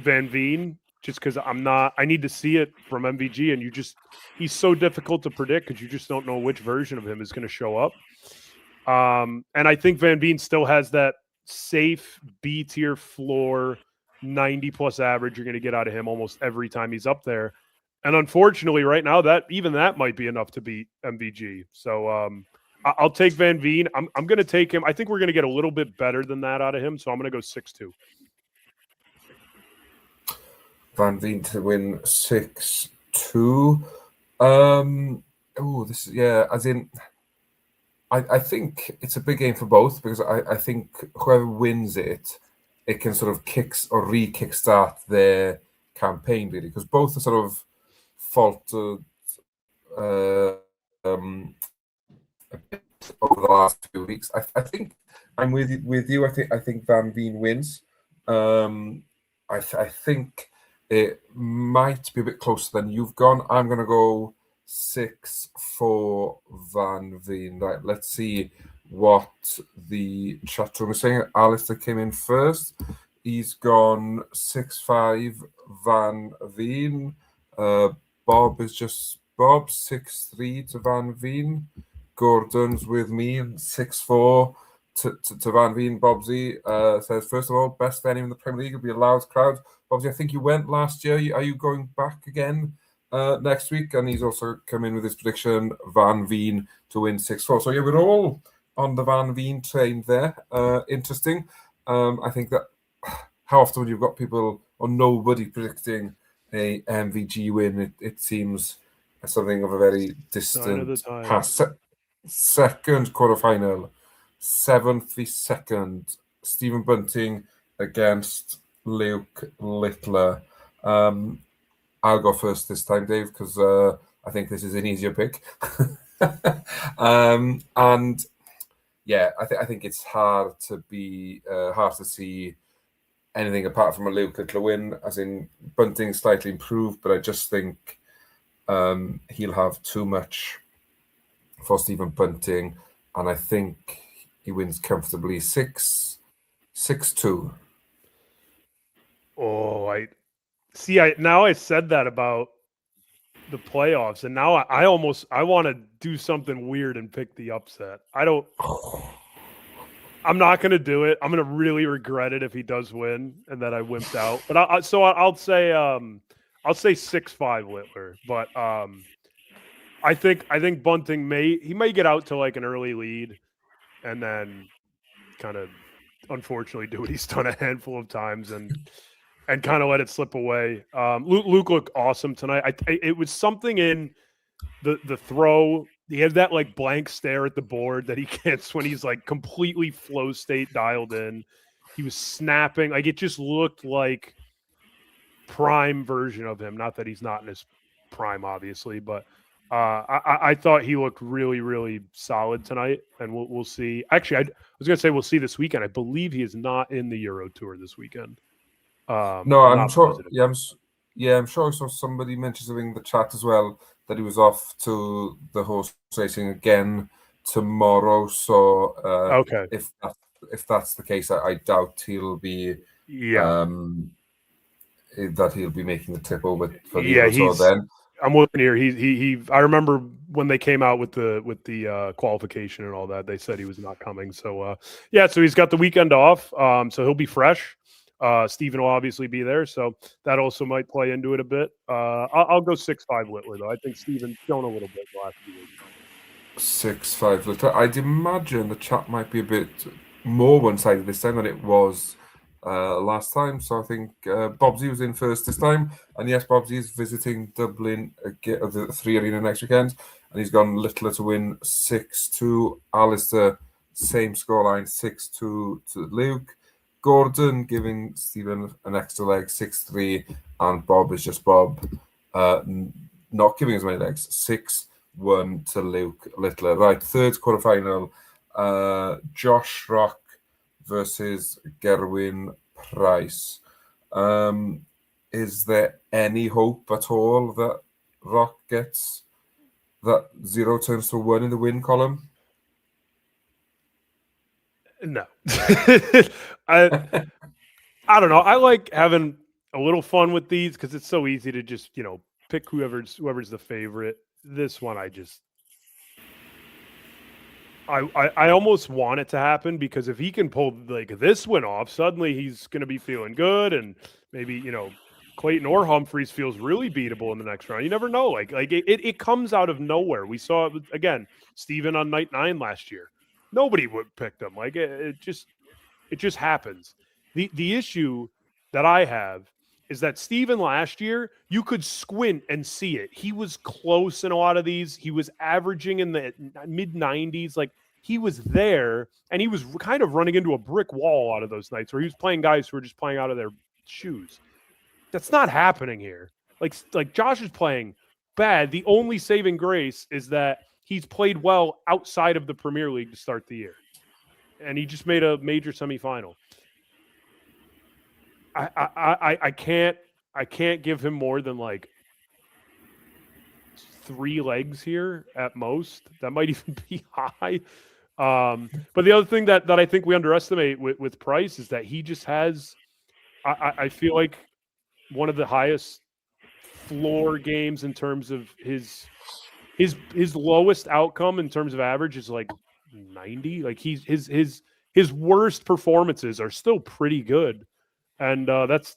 Van Veen just because I need to see it from MVG, and he's so difficult to predict because you just don't know which version of him is going to show up. And I think Van Veen still has that safe B tier floor, 90 plus average you're going to get out of him almost every time he's up there. And unfortunately, right now, that might be enough to beat MVG. So I'll take Van Veen. I'm going to take him. I think we're going to get a little bit better than that out of him. So I'm going to go 6-2. Van Veen to win 6-2. This is, yeah, as in, I think it's a big game for both because I think whoever wins it can sort of kickstart their campaign, really, because both are sort of faltered a bit over the last 2 weeks. I think I'm with you. I think Van Veen wins. I think it might be a bit closer than you've gone. I'm going to go 6-4 Van Veen. Right, let's see what the chat room is saying. Alistair came in first. He's gone 6-5 Van Veen. Bob 6-3 to Van Veen. Gordon's with me 6-4 to Van Veen. Bobsy says, first of all, best venue in the Premier League will be a loud crowd. Bobsy, I think you went last year. Are you going back again next week? And he's also come in with his prediction, Van Veen to win 6-4. So yeah, we're all on the Van Veen train there. Interesting. I think that how often you've got people or nobody predicting a MVG win, it seems something of a very distant past. Second quarterfinal, 7th v 2nd, Stephen Bunting against Luke Littler. I'll go first this time, Dave, because I think this is an easier pick. And yeah, I think it's hard to see anything apart from a Luke Littler win, as in Bunting slightly improved, but I just think he'll have too much for Stephen Bunting, and I think he wins comfortably 6-2. Oh, now I said that about the playoffs, and now I want to do something weird and pick the upset. I'm not going to do it. I'm going to really regret it if he does win and that I wimped out. But I'll say I'll say 6-5 Littler, but I think Bunting may get out to like an early lead and then kind of unfortunately do what he's done a handful of times and kind of let it slip away. Luke looked awesome tonight. It was something in the throw. He had that like blank stare at the board that he gets when he's like completely flow state dialed in. He was snapping. Like it just looked like prime version of him. Not that he's not in his prime, obviously, but I thought he looked really, really solid tonight, and we'll see. Actually, I was going to say we'll see this weekend. I believe he is not in the Euro Tour this weekend. No, I'm sure. Positive. I'm sure I saw somebody mention something in the chat as well that he was off to the horse racing again tomorrow. So Okay, if that's the case, I doubt he'll be. yeah. That he'll be making the trip over for the Yeah, Euro Tour then. I'm looking here. He. I remember when they came out with the qualification and all that. They said he was not coming. So so he's got the weekend off. So he'll be fresh. Steven will obviously be there, so that also might play into it a bit. I'll go 6-5 Littler though. I think Steven's shown a little bit the last few weeks. 6-5 Littler. I'd imagine the chat might be a bit more one-sided this time than it was last time. So I think Bobsy was in first this time, and yes, Bobsy is visiting Dublin again, the 3 Arena next weekend, and he's gone Littler to win 6-2. Alistair, same scoreline, 6-2 to Luke. Gordon giving Stephen an extra leg, 6-3, and Bob is just Bob, not giving as many legs, 6-1 to Luke Littler. Right, third quarterfinal, Josh Rock versus Gerwyn Price. Is there any hope at all that Rock gets that 0 turns to 1 in the win column? No. I don't know. I like having a little fun with these because it's so easy to just, pick whoever's the favorite. This one I almost want it to happen because if he can pull like this win off, suddenly he's going to be feeling good, and maybe Clayton or Humphreys feels really beatable in the next round. You never know. Like it comes out of nowhere. We saw it again, Steven on night 9 last year. Nobody would pick them. Like it just happens. The issue that I have is that Steven last year, you could squint and see it. He was close in a lot of these. He was averaging in the mid 90s. Like he was there, and he was kind of running into a brick wall out of those nights where he was playing guys who were just playing out of their shoes. That's not happening here. Like Josh is playing bad. The only saving grace is that he's played well outside of the Premier League to start the year, and he just made a major semifinal. I can't give him more than like 3 legs here at most. That might even be high. But the other thing that I think we underestimate with Price is that he just has. I feel like one of the highest floor games in terms of his lowest outcome in terms of average is like 90. Like his worst performances are still pretty good, and that's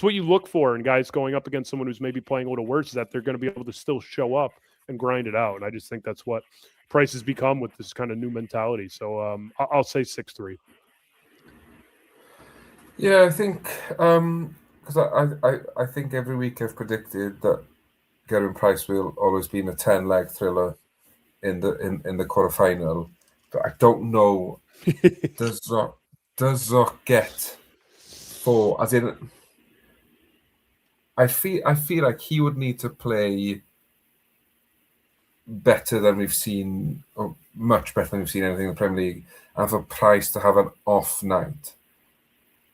what you look for in guys going up against someone who's maybe playing a little worse, is that they're going to be able to still show up and grind it out. And I just think that's what Price has become with this kind of new mentality. So I'll say 6-3. Yeah, I think because I think every week I've predicted that Gerwyn Price will always be in a 10-leg thriller in the quarterfinal, but I don't know. Does Rock get 4? As in, I feel like he would need to play better than we've seen, or much better than we've seen anything in the Premier League, and for Price to have an off night.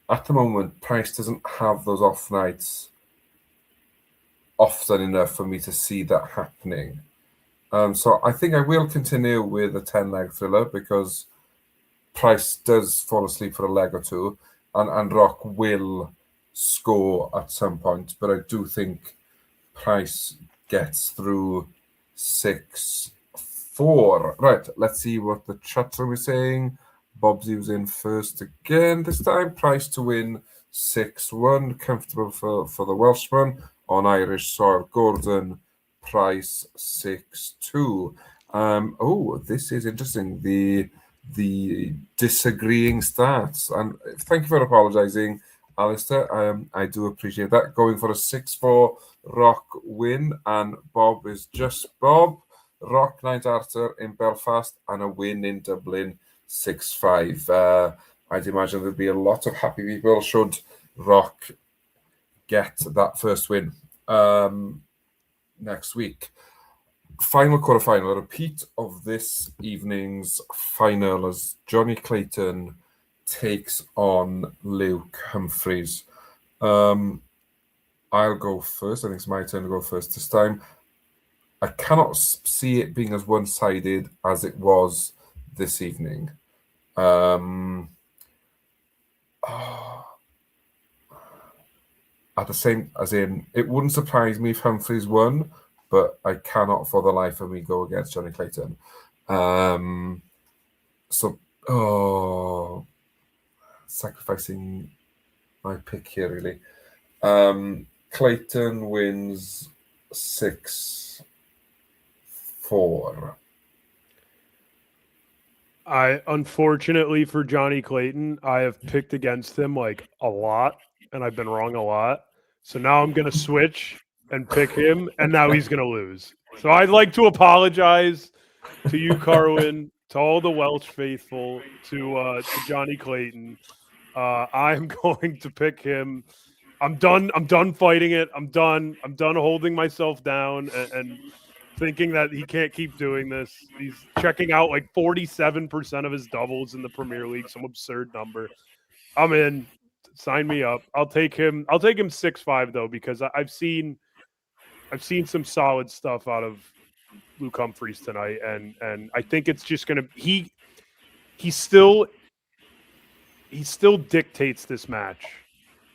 At the moment, Price doesn't have those off nights often enough for me to see that happening. So I think I will continue with a 10-leg thriller because Price does fall asleep for a leg or two, and Rock will score at some point. But I do think Price gets through 6-4. Right, let's see what the chat room is saying. Bobsy was in first again this time. Price to win 6-1. Comfortable for the Welshman. on Irish soil. Gordon, Price 6-2. This is interesting. The disagreeing stats. And thank you for apologising, Alistair. I do appreciate that. Going for a 6-4 Rock win, and Bob is just Bob. Rock Night Arthur in Belfast and a win in Dublin 6-5. I'd imagine there'd be a lot of happy people should Rock get that first win next week. Final quarterfinal, a repeat of this evening's final as Johnny Clayton takes on Luke Humphries. I'll go first. I think it's my turn to go first this time. I cannot see it being as one-sided as it was this evening. At the same, as in, it wouldn't surprise me if Humphries won, but I cannot for the life of me go against Johnny Clayton. Sacrificing my pick here, really. Clayton wins 6-4. Unfortunately for Johnny Clayton, I have picked against him like a lot, and I've been wrong a lot. So now I'm going to switch and pick him, and now he's going to lose. So I'd like to apologize to you, Carwin, to all the Welsh faithful, to Johnny Clayton. I'm going to pick him. I'm done fighting it. I'm done holding myself down and thinking that he can't keep doing this. He's checking out like 47% of his doubles in the Premier League, some absurd number. I'm in. Sign me up. I'll take him 6-5 though, because I've seen some solid stuff out of Luke Humphries tonight, and I think it's just gonna he still dictates this match.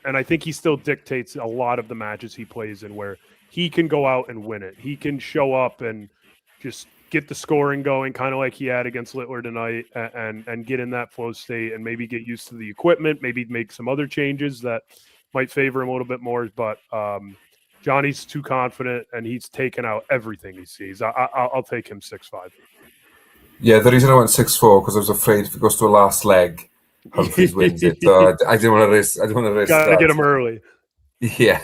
And I think he still dictates a lot of the matches he plays in, where he can go out and win it. He can show up and just get the scoring going, kind of like he had against Littler tonight, and get in that flow state and maybe get used to the equipment, maybe make some other changes that might favor him a little bit more. But Johnny's too confident, and he's taken out everything he sees. I'll take him 6-5. Yeah, the reason I went 6-4 because I was afraid if it goes to a last leg, Humphries wins it. So I didn't want to risk. Gotta get him early. Yeah.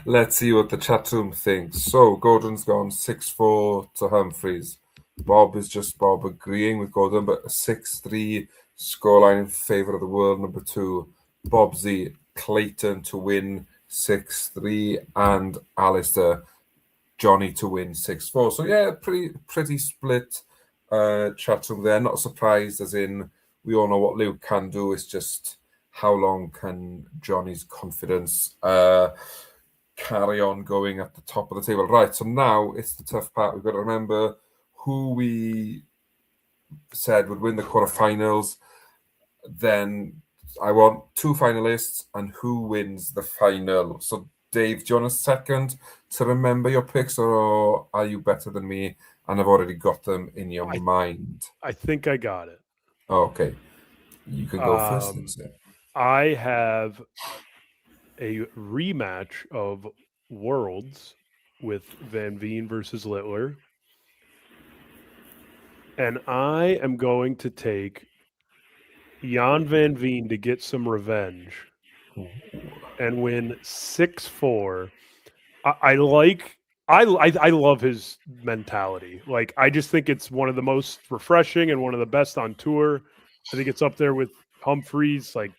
Let's see what the chat room thinks. So Gordon's gone 6-4 to Humphries. Bob is just Bob agreeing with Gordon, but a 6-3 scoreline in favour of the world number 2. Bob Z, Clayton to win 6-3, and Alistair, Johnny to win 6-4. So yeah, pretty split chat room there. Not surprised, as in we all know what Luke can do. It's just how long can Johnny's confidence carry on going at the top of the table. Right, so now it's the tough part. We've got to remember who we said would win the quarterfinals. Then I want 2 finalists and who wins the final. So Dave, do you want a second to remember your picks, or are you better than me and I've already got them in your mind? I think I got it. Okay. You can go first then, sir. I have a rematch of Worlds with Van Veen versus Littler. And I am going to take Jan Van Veen to get some revenge and win 6-4. I love his mentality. Like, I just think it's one of the most refreshing and one of the best on tour. I think it's up there with Humphries, like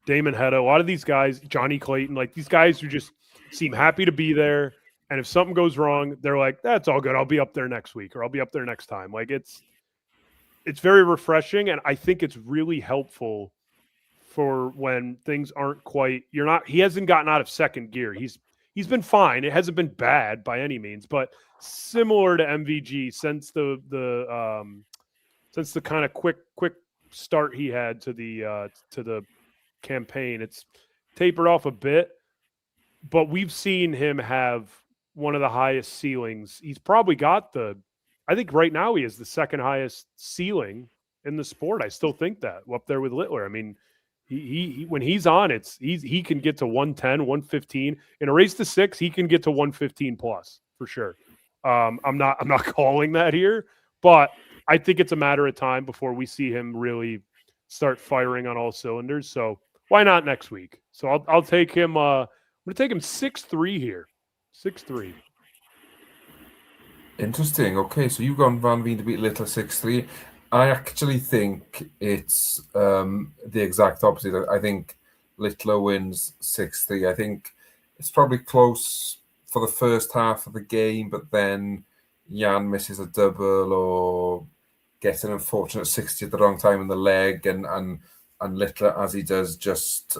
Damon Hedda, a lot of these guys, Johnny Clayton, like these guys who just seem happy to be there. And if something goes wrong, they're like, that's all good. I'll be up there next week, or I'll be up there next time. Like, it's very refreshing. And I think it's really helpful for when things aren't quite, he hasn't gotten out of second gear. He's been fine. It hasn't been bad by any means, but similar to MVG since the kind of quick start he had to the campaign, it's tapered off a bit, but we've seen him have one of the highest ceilings. He's probably got I think right now he is the second highest ceiling in the sport. I still think that, up there with Littler. I mean, He when he's on, he can get to 110, 115. In a race to 6, he can get to 115 plus for sure. I'm not calling that here, but I think it's a matter of time before we see him really start firing on all cylinders. So why not next week? So I'll take him. I'm gonna take him 6-3 here, 6-3. Interesting. Okay, so you've gone Van Veen to beat Littler 6-3. I actually think it's the exact opposite. I think Littler wins 6-3. I think it's probably close for the first half of the game, but then Jan misses a double or gets an unfortunate 60 at the wrong time in the leg, and Littler, as he does, just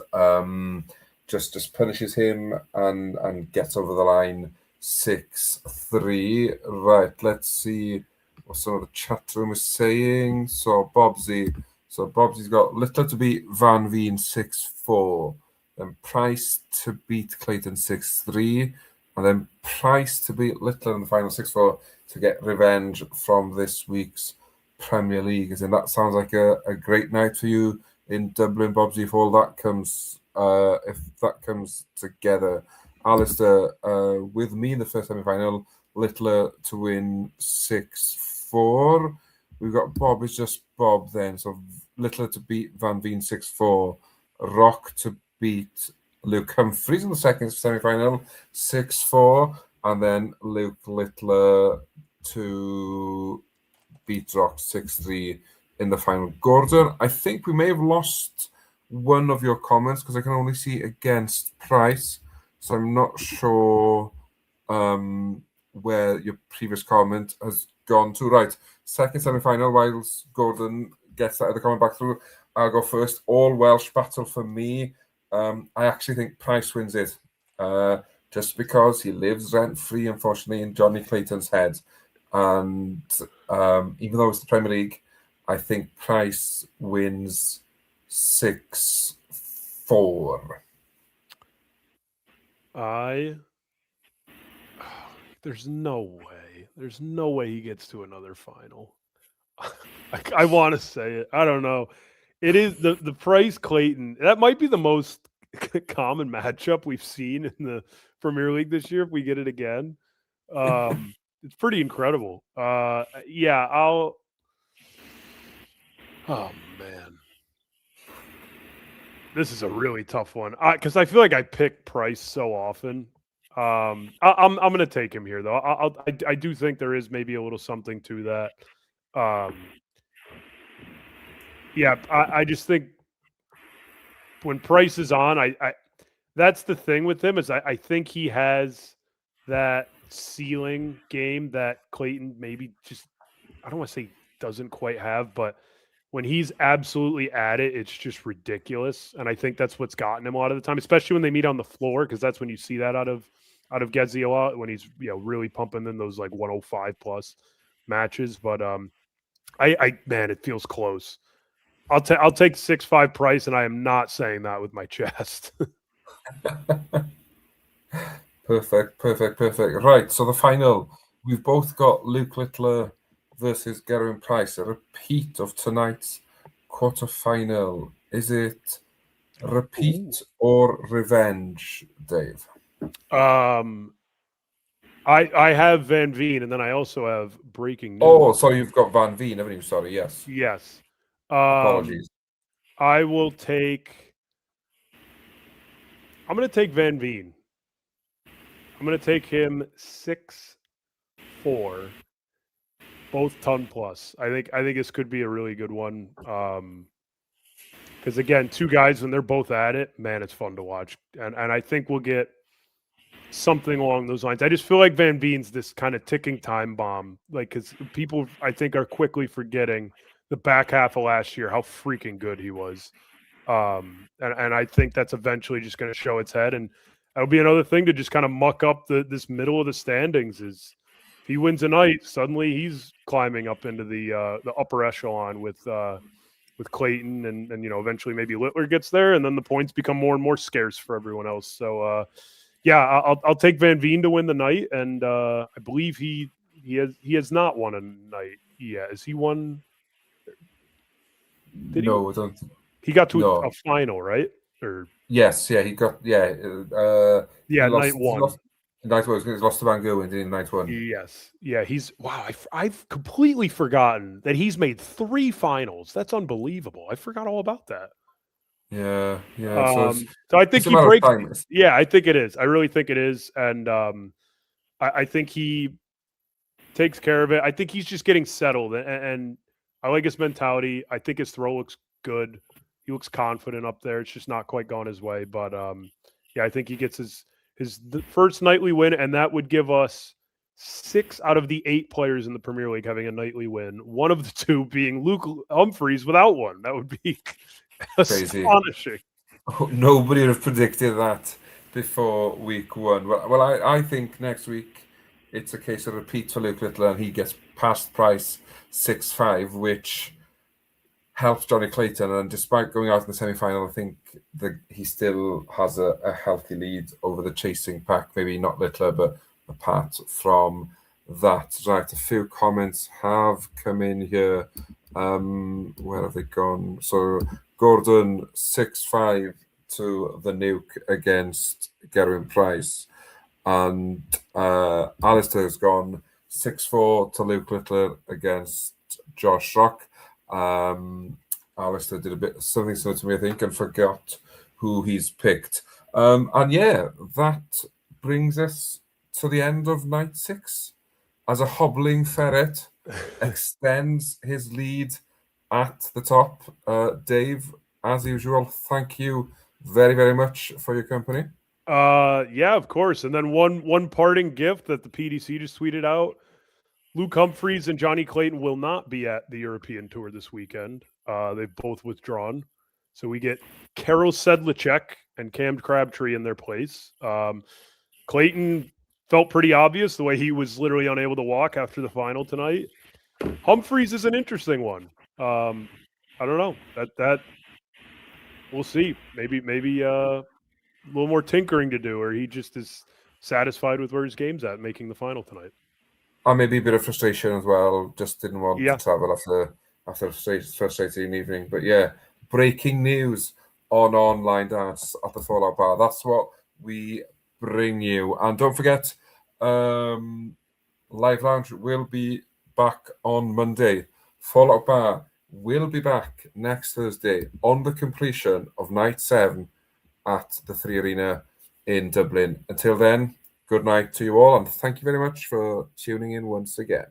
punishes him and gets over the line 6-3. Right, let's see what some of the chat room is saying. So Bobsy's got Littler to beat Van Veen 6-4, then Price to beat Clayton 6-3, and then Price to beat Littler in the final 6-4 to get revenge from this week's Premier League. And that sounds like a great night for you in Dublin, Bobsy, if all that comes together. Alistair, with me in the first semi-final, Littler to win 6-4. We've got Bob is just Bob then. So Littler to beat Van Veen 6-4. Rock to beat Luke Humphries in the second semi-final 6-4. And then Luke Littler to beat Rock 6-3 in the final. Gordon, I think we may have lost one of your comments because I can only see against Price. So I'm not sure where your previous comment has gone to. Right, second semi-final, whilst Gordon gets that other comment back through, I'll go first. All Welsh battle for me. I actually think Price wins it. Just because he lives rent-free, unfortunately, in Johnny Clayton's head. And even though it's the Premier League, I think Price wins 6-4. There's no way. There's no way he gets to another final. I want to say it. I don't know. It is the Price Clayton. That might be the most common matchup we've seen in the Premier League this year if we get it again. It's pretty incredible. Yeah, I'll. Oh man, this is a really tough one because I feel like I pick Price so often. I'm going to take him here though. I do think there is maybe a little something to that. Yeah, I just think when Price is on, I that's the thing with him is I think he has that ceiling game that Clayton maybe just I don't want to say doesn't quite have, but when he's absolutely at it, it's just ridiculous. And I think that's what's gotten him a lot of the time, especially when they meet on the floor, because that's when you see that out of Gezi a lot when he's really pumping in those like 105 plus matches. But I man, it feels close. I'll take 6-5 Price, and I am not saying that with my chest. Perfect. Right, so the final, we've both got Luke Littler versus Gerwyn Price, a repeat of tonight's quarterfinal. Is it repeat or revenge, Dave? I have Van Veen, and then I also have breaking news. Oh, so you've got Van Veen, haven't you? Sorry, yes. Yes. Apologies. I will take. I'm going to take Van Veen. I'm going to take him 6-4, both ton plus. I think this could be a really good one. Because again, two guys when they're both at it, man, it's fun to watch, and I think we'll get something along those lines. I just feel like Van Veen's this kind of ticking time bomb, like because people I think are quickly forgetting the back half of last year how freaking good he was. And I think that's eventually just going to show its head, and that'll be another thing to just kind of muck up this middle of the standings. Is if he wins a night, suddenly he's climbing up into the upper echelon with Clayton, and eventually maybe Littler gets there, and then the points become more and more scarce for everyone else. So yeah, I'll take Van Veen to win the night, and I believe he has not won a night yet. Has he won? No, I don't. He got to No. a final, right? Or Yes, yeah, he got he night one. Night one. He lost to Van Gogh in night one. Yes, yeah. I've completely forgotten that he's made 3 finals. That's unbelievable. I forgot all about that. Yeah. So I think it's a he matter of breaks. time. Yeah, I think it is. I really think it is, and I think he takes care of it. I think he's just getting settled, and I like his mentality. I think his throw looks good. He looks confident up there. It's just not quite gone his way, but yeah, I think he gets his first nightly win, and that would give us 6 out of the 8 players in the Premier League having a nightly win. One of the 2 being Luke Humphreys without one. That would be Crazy. astonishing. Nobody would have predicted that before week 1. Well, I think next week it's a case of repeat for Luke Littler, and he gets past price 6-5, which helps Johnny Clayton. And despite going out in the semi-final, I think that he still has a healthy lead over the chasing pack. Maybe not Littler, but apart from that. Right, a few comments have come in here. Where have they gone? So Gordon 6-5 to the Nuke against Gerwin Price, and Alistair's gone 6-4 to Luke Littler against Josh Rock. Alistair did a bit something similar to me, I think, and forgot who he's picked. And yeah, that brings us to the end of night 6 as a hobbling ferret extends his lead at the top. Dave, as usual, thank you very, very much for your company. Yeah, of course. And then one parting gift that the PDC just tweeted out: Luke Humphreys and Johnny Clayton will not be at the European Tour this weekend. They've both withdrawn, so we get Karel Sedlacek and Cam Crabtree in their place. Clayton felt pretty obvious the way he was literally unable to walk after the final tonight. Humphreys is an interesting one. I don't know. That we'll see. Maybe a little more tinkering to do, or he just is satisfied with where his game's at, making the final tonight. And maybe a bit of frustration as well. Just didn't want Yeah. to travel after a frustrating evening. But yeah, breaking news on online dance at the Fallout Bar. That's what we bring you. And don't forget, Live Lounge will be back on Monday. Fallout Bar will be back next Thursday on the completion of night 7 at the 3 Arena in Dublin. Until then, good night to you all, and thank you very much for tuning in once again.